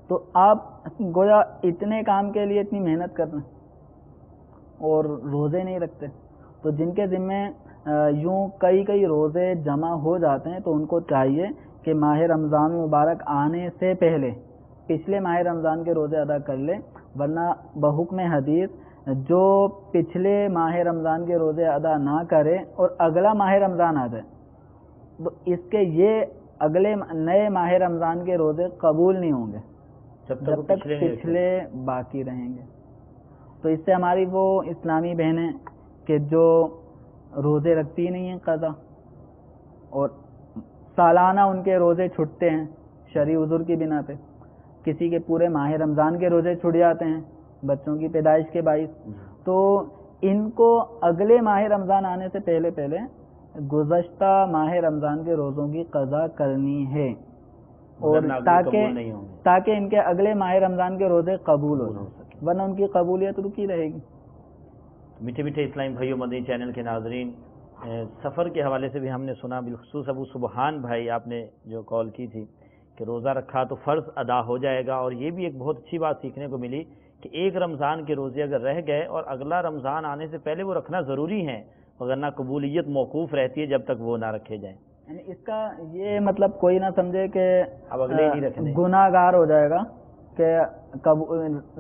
تو آپ گویا اتنے کام کے لیے اتنی محنت کر رہے ہیں اور روزے نہیں رکھتے. تو جن کے ذمے یوں کئی روزے جمع ہو جاتے ہیں تو ان کو چاہیے کہ ماہ رمضان مبارک آنے سے پہلے پچھلے ماہ رمضان کے روزے ادا کر لیں، ورنہ بحکم حدیث جو پچھلے ماہ رمضان کے روزے ادا نہ کرے اور اگلا ماہ رمضان آ جائے تو اس کے یہ اگلے نئے ماہ رمضان کے روزے قبول نہیں ہوں گے جب تک پچھلے باقی رہیں گے. تو اس سے ہماری وہ اسلامی بہنیں کہ جو روزے رکھتی نہیں ہیں قضا، اور سالانہ ان کے روزے چھٹتے ہیں شرعی عذر کی بنا پہ، کسی کے پورے ماہ رمضان کے روزے چھٹ جاتے ہیں بچوں کی پیدائش کے باعث، تو ان کو اگلے ماہ رمضان آنے سے پہلے گزشتہ ماہ رمضان کے روزوں کی قضا کرنی ہے، اور تاکہ ان کے اگلے ماہ رمضان کے روزے قبول ہو سکیں، ورنہ ان کی قبولیت رکی رہے گی. میٹھے میٹھے اسلامی بھائیوں، مدنی چینل کے ناظرین، سفر کے حوالے سے بھی ہم نے سنا، بالخصوص ابو سبحان بھائی آپ نے جو کال کی تھی کہ روزہ رکھا تو فرض ادا ہو جائے گا. اور یہ بھی ایک بہت اچھی بات سیکھنے کو ملی کہ ایک رمضان کے روزے اگر رہ گئے اور اگلا رمضان آنے سے پہلے وہ رکھنا ضروری ہے، وگرنہ قبولیت موقوف رہتی ہے جب تک وہ نہ رکھے جائیں. یعنی اس کا یہ مطلب کوئی نہ سمجھے کہ اب اگلے نہیں رکھنے، گناہ گار ہو جائے گا کہ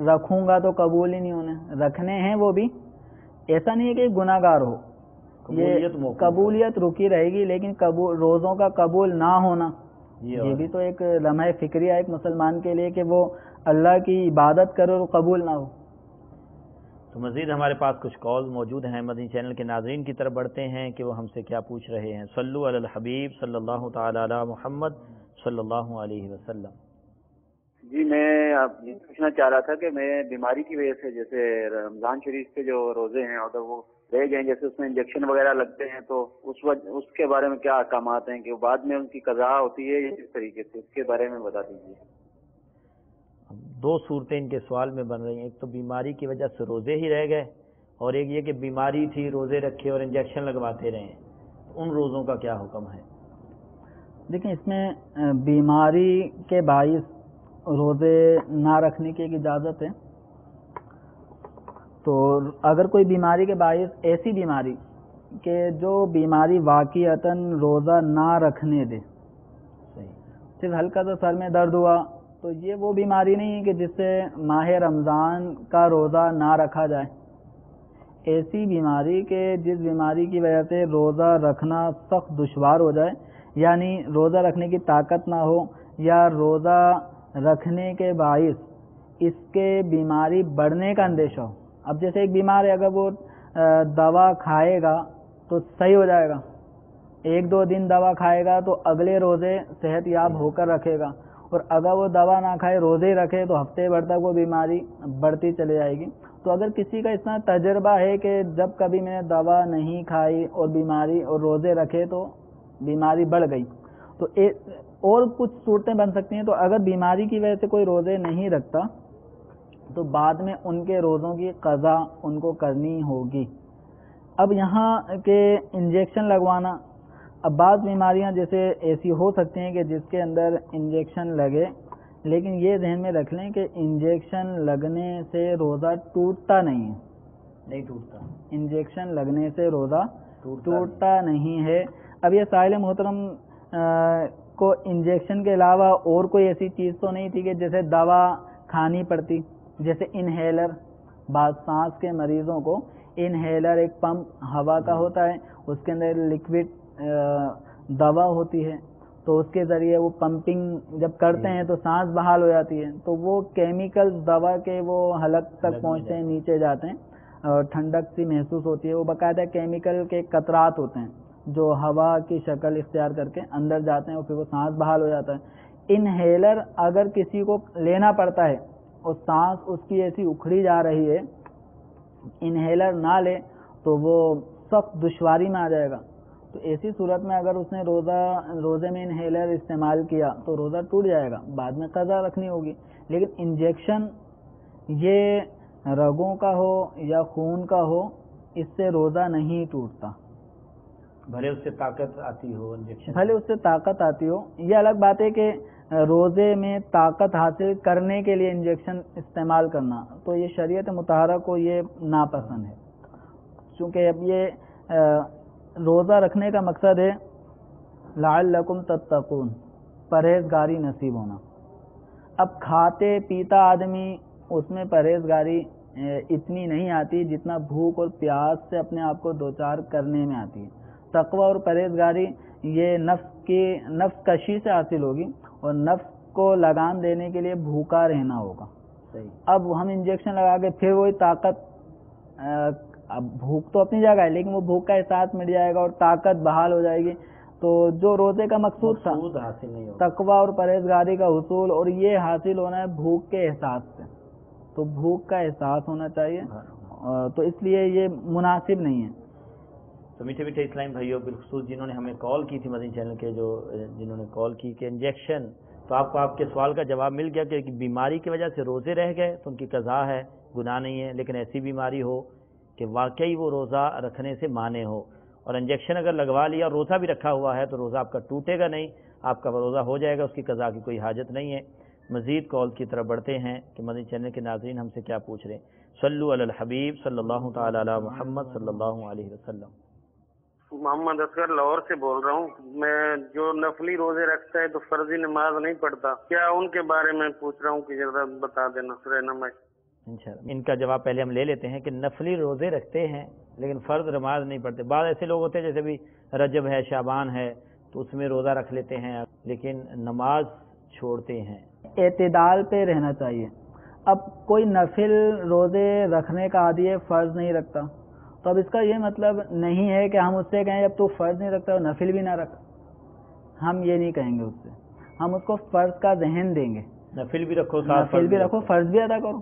رکھوں گا تو قبول ہی نہیں ہونے. رکھنے ہیں وہ بھی، ایسا نہیں ہے کہ گناہ گار ہو، قبولیت رکی رہے گی، لیکن روزوں کا قبول نہ ہونا یہ بھی تو ایک لمحہ فکریہ ایک مسلمان کے لیے کہ وہ اللہ کی عبادت کرے اور قبول نہ ہو. تو مزید ہمارے پاس کچھ کال موجود ہیں، مدنی چینل کے ناظرین کی طرف بڑھتے ہیں کہ وہ ہم سے کیا پوچھ رہے ہیں. صلو علی الحبیب صلی اللہ تعالی علی محمد صلی اللہ علیہ وسلم. جی میں آپ یہ پوچھنا چاہ رہا تھا کہ میں بیماری کی وجہ سے جیسے رمضان شریف کے جو روزے ہیں اگر وہ رہ گئے جیسے اس میں انجیکشن وغیرہ لگتے ہیں تو اس کے بارے میں کیا احکامات ہیں کہ بعد میں ان کی قضا ہوتی ہے یا کس طریقے سے، اس کے بارے میں بتا دیجیے۔ دو صورتیں ان کے سوال میں بن رہی ہیں، ایک تو بیماری کی وجہ سے روزے ہی رہ گئے، اور ایک یہ کہ بیماری تھی روزے رکھے اور انجیکشن لگواتے رہے، ان روزوں کا کیا حکم ہے؟ دیکھیں اس میں بیماری کے باعث روزے نہ رکھنے کی ایک اجازت ہے۔ تو اگر کوئی بیماری کے باعث ایسی بیماری کہ جو بیماری واقعتاً روزہ نہ رکھنے دے، صرف ہلکا سا سر میں درد ہوا تو یہ وہ بیماری نہیں ہے کہ جس سے ماہ رمضان کا روزہ نہ رکھا جائے۔ ایسی بیماری کہ جس بیماری کی وجہ سے روزہ رکھنا سخت دشوار ہو جائے، یعنی روزہ رکھنے کی طاقت نہ ہو، یا روزہ رکھنے کے باعث اس کے بیماری بڑھنے کا اندیشہ ہو۔ اب جیسے ایک بیمار ہے، اگر وہ دوا کھائے گا تو صحیح ہو جائے گا، ایک دو دن دوا کھائے گا تو اگلے روزے صحت یاب ہو کر رکھے گا، اور اگر وہ دوا نہ کھائے روزے رکھے تو ہفتے بھر تک وہ بیماری بڑھتی چلی جائے گی۔ تو اگر کسی کا اتنا تجربہ ہے کہ جب کبھی میں نے دوا نہیں کھائی اور بیماری اور روزے رکھے تو بیماری بڑھ گئی، تو اور کچھ صورتیں بن سکتی ہیں۔ تو اگر بیماری کی وجہ سے کوئی روزے نہیں رکھتا تو بعد میں ان کے روزوں کی قضا ان کو کرنی ہوگی۔ اب یہاں کے انجیکشن لگوانا، اب بعض بیماریاں جیسے ایسی ہو سکتی ہیں کہ جس کے اندر انجیکشن لگے، لیکن یہ ذہن میں رکھ لیں کہ انجیکشن لگنے سے روزہ ٹوٹتا نہیں ہے، نہیں ٹوٹتا، انجیکشن لگنے سے روزہ ٹوٹتا نہیں ہے۔ اب یہ سائل محترم کو انجیکشن کے علاوہ اور کوئی ایسی چیز تو نہیں تھی کہ جیسے دوا کھانی پڑتی، جیسے انہیلر، بعض سانس کے مریضوں کو انہیلر ایک پمپ ہوا کا ہوتا ہے، اس کے اندر لکوڈ دوا ہوتی ہے، تو اس کے ذریعے وہ پمپنگ جب کرتے ہیں تو سانس بحال ہو جاتی ہے، تو وہ کیمیکل دوا کے وہ حلق تک پہنچتے ہیں، نیچے جاتے ہیں اور ٹھنڈک سی محسوس ہوتی ہے۔ وہ باقاعدہ کیمیکل کے قطرات ہوتے ہیں جو ہوا کی شکل اختیار کر کے اندر جاتے ہیں اور پھر وہ سانس بحال ہو جاتا ہے۔ انہیلر اگر کسی کو لینا پڑتا ہے اور سانس اس کی ایسی اکھڑی جا رہی ہے، انہیلر نہ لے تو وہ سخت دشواری میں آ جائے گا۔ تو ایسی صورت میں اگر اس نے روزے میں انہیلر استعمال کیا تو روزہ ٹوٹ جائے گا، بعد میں قضا رکھنی ہوگی۔ لیکن انجیکشن یہ رگوں کا ہو یا خون کا ہو، اس سے روزہ نہیں ٹوٹتا، بھلے اس سے طاقت آتی ہو انجیکشن، بھلے اس سے طاقت آتی ہو۔ یہ الگ بات ہے کہ روزے میں طاقت حاصل کرنے کے لیے انجیکشن استعمال کرنا، تو یہ شریعت مطہرہ کو یہ ناپسند ہے، چونکہ اب یہ روزہ رکھنے کا مقصد ہے لعلکم تتقون، پرہیزگاری نصیب ہونا۔ اب کھاتے پیتا آدمی، اس میں پرہیزگاری اتنی نہیں آتی جتنا بھوک اور پیاس سے اپنے آپ کو دوچار کرنے میں آتی ہے۔ تقوی اور پرہیزگاری یہ نفس کشی سے حاصل ہوگی، اور نفس کو لگام دینے کے لیے بھوکا رہنا ہوگا۔ اب ہم انجیکشن لگا کے پھر وہی طاقت، اب بھوک تو اپنی جگہ ہے لیکن وہ بھوک کا احساس مٹ جائے گا اور طاقت بحال ہو جائے گی، تو جو روزے کا مقصود تھا حاصل نہیں ہوگا، تقوی اور پرہیزگاری کا حصول، اور یہ حاصل ہونا ہے بھوک کے احساس سے، تو بھوک کا احساس ہونا چاہیے، تو اس لیے یہ مناسب نہیں ہے۔ تو میٹھے میٹھے اسلام بھائیوں، بالخصوص جنہوں نے ہمیں کال کی تھی مدنی چینل کے، جنہوں نے کال کی کہ انجیکشن، تو آپ کو آپ کے سوال کا جواب مل گیا کہ بیماری کی وجہ سے روزے رہ گئے تو ان کی قضا ہے، گناہ نہیں ہے، لیکن ایسی بیماری ہو کہ واقعی وہ روزہ رکھنے سے مانے ہو، اور انجیکشن اگر لگوا لیا اور روزہ بھی رکھا ہوا ہے تو روزہ آپ کا ٹوٹے گا نہیں، آپ کا روزہ ہو جائے گا، اس کی قضا کی کوئی حاجت نہیں ہے۔ مزید کال کی طرف بڑھتے ہیں کہ مدنی چینل کے ناظرین ہم سے کیا پوچھ رہے ہیں۔ صلو علی الحبیب صلی اللہ تعالی علی محمد صلی اللہ علیہ وسلم۔ محمد اصغر لاہور سے بول رہا ہوں۔ میں جو نفلی روزے رکھتا ہے تو فرضی نماز نہیں پڑھتا، کیا ان کے بارے میں پوچھ رہا ہوں کہ ذرا بتا دینا رہنمائی۔ انشاءاللہ ان کا جواب پہلے ہم لے لیتے ہیں کہ نفلی روزے رکھتے ہیں لیکن فرض نماز نہیں پڑھتے۔ بعض ایسے لوگ ہوتے ہیں جیسے بھی رجب ہے، شعبان ہے، تو اس میں روزہ رکھ لیتے ہیں لیکن نماز چھوڑتے ہیں۔ اعتدال پہ رہنا چاہیے۔ اب کوئی نفل روزے رکھنے کا عادی ہے، فرض نہیں رکھتا، تو اب اس کا یہ مطلب نہیں ہے کہ ہم اس سے کہیں جب تو فرض نہیں رکھتا نفل بھی نہ رکھ، ہم یہ نہیں کہیں گے اس سے، ہم اس کو فرض کا ذہن دیں گے، نفل بھی رکھو، نفل بھی رکھو، فرض بھی ادا کرو۔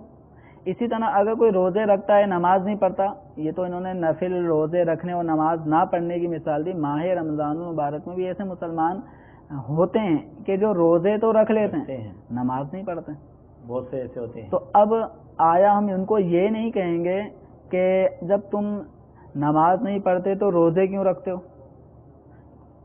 اسی طرح اگر کوئی روزے رکھتا ہے نماز نہیں پڑھتا، یہ تو انہوں نے نفل روزے رکھنے اور نماز نہ پڑھنے کی مثال دی، ماہ رمضان المبارک میں بھی ایسے مسلمان ہوتے ہیں کہ جو روزے تو رکھ لیتے ہیں نماز نہیں پڑھتے، بہت سے ایسے ہوتے ہیں۔ تو اب آیا ہم ان کو یہ نہیں کہیں گے کہ جب تم نماز نہیں پڑھتے تو روزے کیوں رکھتے ہو؟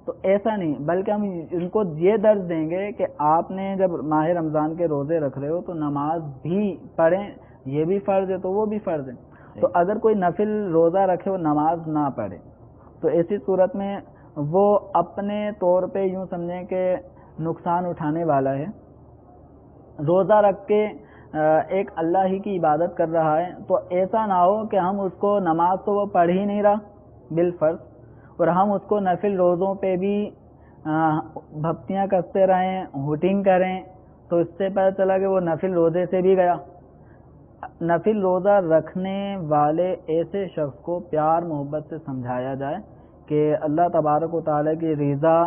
تو ایسا نہیں، بلکہ ہم ان کو یہ درس دیں گے کہ آپ نے جب ماہ رمضان کے روزے رکھ رہے ہو تو نماز بھی پڑھیں، یہ بھی فرض ہے تو وہ بھی فرض ہے۔ تو اگر کوئی نفل روزہ رکھے اور نماز نہ پڑھے تو ایسی صورت میں وہ اپنے طور پہ یوں سمجھیں کہ نقصان اٹھانے والا ہے۔ روزہ رکھ کے ایک اللہ ہی کی عبادت کر رہا ہے تو ایسا نہ ہو کہ ہم اس کو نماز تو وہ پڑھ ہی نہیں رہا بالفرض، اور ہم اس کو نفل روزوں پہ بھی بھپتیاں کرتے رہیں، ہوٹنگ کریں، تو اس سے پتہ چلا کہ وہ نفل روزے سے بھی گیا۔ نفل روزہ رکھنے والے ایسے شخص کو پیار محبت سے سمجھایا جائے کہ اللہ تبارک و تعالیٰ کی رضا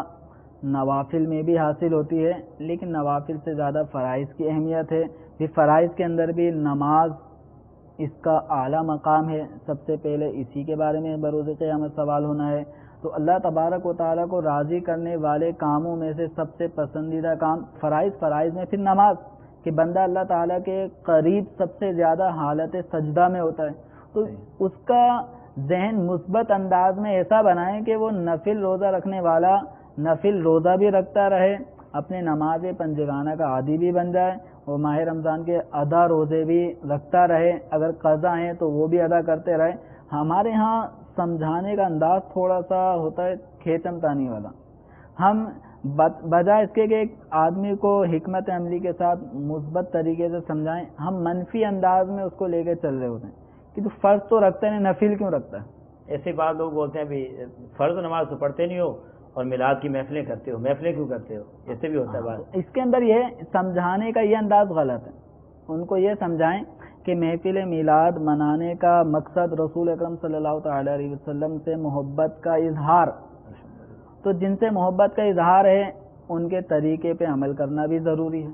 نوافل میں بھی حاصل ہوتی ہے، لیکن نوافل سے زیادہ فرائض کی اہمیت ہے، پھر فرائض کے اندر بھی نماز اس کا اعلیٰ مقام ہے، سب سے پہلے اسی کے بارے میں بروز قیامت سوال ہونا ہے۔ تو اللہ تبارک و تعالیٰ کو راضی کرنے والے کاموں میں سے سب سے پسندیدہ کام فرائض میں پھر نماز، کہ بندہ اللہ تعالیٰ کے قریب سب سے زیادہ حالت سجدہ میں ہوتا ہے، تو اس کا ذہن مثبت انداز میں ایسا بنائیں کہ وہ نفل روزہ رکھنے والا نفل روزہ بھی رکھتا رہے، اپنے نماز پنجگانہ کا عادی بھی بن جائے، اور ماہ رمضان کے ادا روزے بھی رکھتا رہے، اگر قضا ہیں تو وہ بھی ادا کرتے رہے۔ ہمارے ہاں سمجھانے کا انداز تھوڑا سا ہوتا ہے کھیچم تانی والا، ہم بجائے اس کے کہ ایک آدمی کو حکمت عملی کے ساتھ مثبت طریقے سے سمجھائیں، ہم منفی انداز میں اس کو لے کے چل رہے ہوتے ہیں کہ تو فرض تو رکھتا ہے نفل کیوں رکھتا ہے؟ ایسے بعض لوگ بولتے ہیں بھی فرض نماز تو پڑھتے نہیں ہو اور میلاد کی محفلیں کرتے ہو، محفلیں کیوں کرتے ہو؟ ایسے بھی ہوتا ہے بات۔ اس کے اندر یہ سمجھانے کا یہ انداز غلط ہے، ان کو یہ سمجھائیں کہ محفل میلاد منانے کا مقصد رسول اکرم صلی اللہ تعالی علیہ وسلم سے محبت کا اظہار، تو جن سے محبت کا اظہار ہے ان کے طریقے پہ عمل کرنا بھی ضروری ہے۔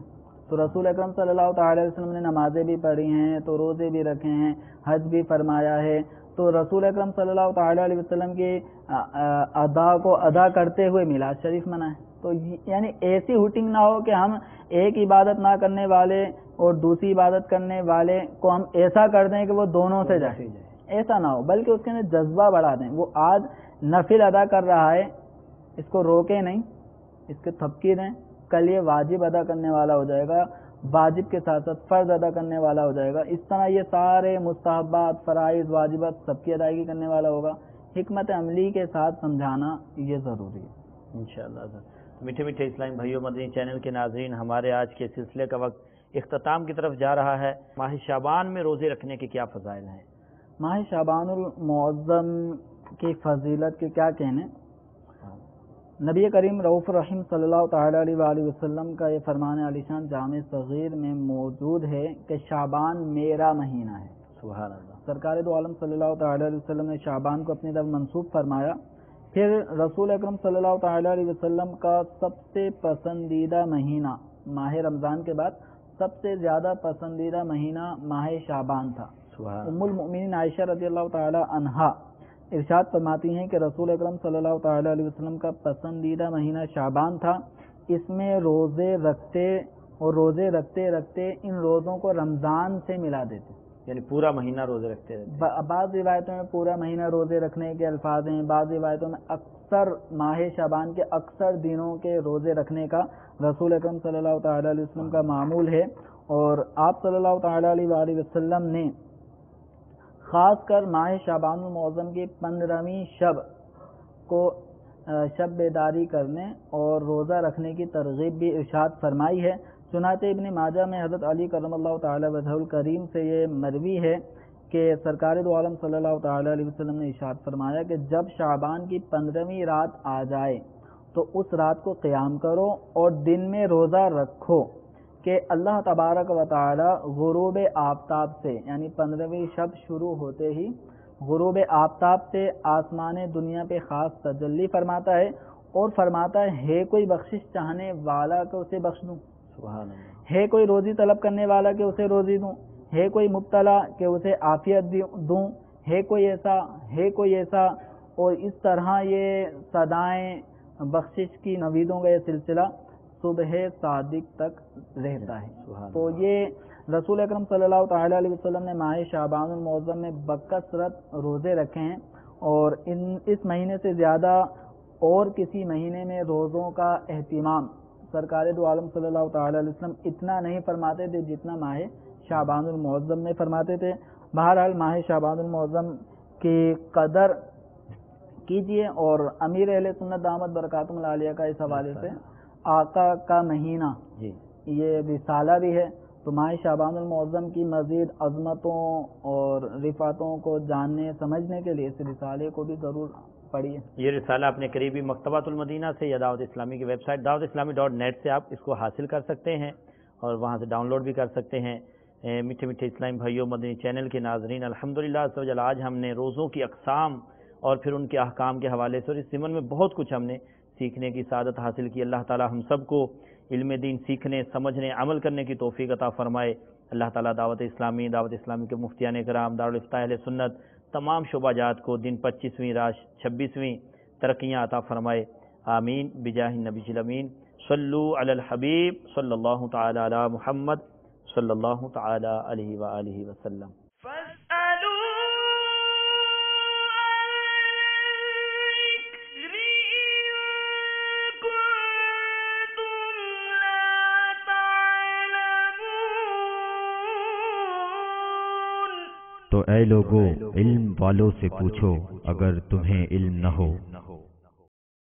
تو رسول اکرم صلی اللہ تعالی علیہ وسلم نے نمازیں بھی پڑھی ہیں، تو روزے بھی رکھے ہیں، حج بھی فرمایا ہے، تو رسول اکرم صلی اللہ تعالی علیہ وسلم کی ادا کو ادا کرتے ہوئے میلاد شریف منائیں۔ تو یعنی ایسی ہوٹنگ نہ ہو کہ ہم ایک عبادت نہ کرنے والے اور دوسری عبادت کرنے والے کو ہم ایسا کر دیں کہ وہ دونوں سے جائے، ایسا نہ ہو، بلکہ اس کے اندر جذبہ بڑھا دیں۔ وہ آج نفل ادا کر رہا ہے، اس کو روکے نہیں، اس کے تھپکی دیں، کل یہ واجب ادا کرنے والا ہو جائے گا، واجب کے ساتھ ساتھ فرض ادا کرنے والا ہو جائے گا، اس طرح یہ سارے مستحبات فرائض واجبات سب کی ادائیگی کرنے والا ہوگا۔ حکمت عملی کے ساتھ سمجھانا یہ ضروری ہے انشاءاللہ۔ میٹھے میٹھے اسلامی بھائیوں، مدنی چینل کے ناظرین، ہمارے آج کے سلسلے کا وقت اختتام کی طرف جا رہا ہے۔ ماہ شعبان میں روزے رکھنے کے کیا فضائل ہیں؟ ماہ شعبان المعظم کی فضیلت کے کیا کہنے؟ نبی کریم رؤوف الرحیم صلی اللہ تعالی علیہ وآلہ وسلم کا یہ فرمان علی شان جامع صغیر میں موجود ہے کہ شعبان میرا مہینہ ہے۔ سبحان اللہ۔ سرکار دو عالم صلی اللہ تعالی علیہ وسلم نے شعبان کو اپنی طرف منسوب فرمایا۔ پھر رسول اکرم صلی اللہ تعالی علیہ وسلم کا سب سے پسندیدہ مہینہ ماہ رمضان کے بعد سب سے زیادہ پسندیدہ مہینہ ماہ شعبان تھا۔ ام المؤمنین عائشہ رضی اللہ تعالی عنہا ارشاد فرماتی ہیں کہ رسول اکرم صلی اللہ تعالی علیہ وسلم کا پسندیدہ مہینہ شعبان تھا، اس میں روزے رکھتے اور روزے رکھتے رکھتے ان روزوں کو رمضان سے ملا دیتے، یعنی پورا مہینہ روزے رکھتے رہتے۔ بعض روایتوں میں پورا مہینہ روزے رکھنے کے الفاظ ہیں، بعض روایتوں میں اکثر ماہ شعبان کے اکثر دنوں کے روزے رکھنے کا رسول اکرم صلی اللہ تعالی علیہ وسلم کا معمول ہے، اور آپ صلی اللہ تعالی علیہ وآلہ وسلم نے خاص کر ماہ شعبان المعظم کی 15ویں شب کو شب بیداری کرنے اور روزہ رکھنے کی ترغیب بھی ارشاد فرمائی ہے۔ چنانچہ ابن ماجہ میں حضرت علی کرم اللہ تعالی وجہہ الکریم سے یہ مروی ہے کہ سرکار دو عالم صلی اللہ تعالی علیہ وسلم نے ارشاد فرمایا کہ جب شعبان کی 15ویں رات آ جائے تو اس رات کو قیام کرو اور دن میں روزہ رکھو کہ اللہ تبارک و تعالی غروب آفتاب سے، یعنی 15ویں شب شروع ہوتے ہی غروب آفتاب سے آسمان دنیا پہ خاص تجلی فرماتا ہے اور فرماتا ہے کوئی بخشش چاہنے والا کہ اسے بخش دوں، سبحان اللہ، ہے کوئی روزی طلب کرنے والا کہ اسے روزی دوں، ہے کوئی مبتلا کہ اسے عافیت دوں، ہے کوئی ایسا، اور اس طرح یہ صدائیں بخشش کی نویدوں کا یہ سلسلہ صبح صادق تک رہتا ہے۔ تو یہ رسول اکرم صلی اللہ تعالیٰ علیہ وسلم نے ماہ شعبان المعظم میں بکثرت روزے رکھے ہیں، اور اس مہینے سے زیادہ اور کسی مہینے میں روزوں کا اہتمام سرکار دو عالم صلی اللہ تعالیٰ علیہ وسلم اتنا نہیں فرماتے تھے جتنا ماہ شعبان المعظم میں فرماتے تھے۔ بہرحال ماہ شعبان المعظم کی قدر کیجیے، اور امیر اہل سنت دامت برکاتہم العالیہ کا اس حوالے سے آقا کا مہینہ یہ رسالہ بھی ہے، تو ماہ شعبان المعظم کی مزید عظمتوں اور رفعتوں کو جاننے سمجھنے کے لیے اس رسالے کو بھی ضرور پڑھیے۔ یہ رسالہ اپنے قریبی مکتبۃ المدینہ سے یا دعوت اسلامی کی ویب سائٹ dawatیslami.net سے آپ اس کو حاصل کر سکتے ہیں اور وہاں سے ڈاؤن لوڈ بھی کر سکتے ہیں۔ میٹھے میٹھے اسلامی بھائیوں، مدنی چینل کے ناظرین، الحمدللہ آج ہم نے روزوں کی اقسام اور پھر ان کے احکام کے حوالے سے اور اس ضمن میں بہت کچھ ہم نے سیکھنے کی سعادت حاصل کی۔ اللہ تعالی ہم سب کو علم دین سیکھنے، سمجھنے، عمل کرنے کی توفیق عطا فرمائے۔ اللہ تعالی دعوت اسلامی کے مفتیان کرام، دارالافتاء اہل سنت، تمام شعبہ جات کو دن 25ویں رات 26ویں ترقیاں عطا فرمائے، آمین بجاہ النبی الامین۔ صلو علی الحبیب صلی اللہ تعالی علی محمد صلی اللہ تعالی علیہ وآلہ وسلم۔ تو اے لوگو، علم والوں سے پوچھو اگر تمہیں علم نہ ہو۔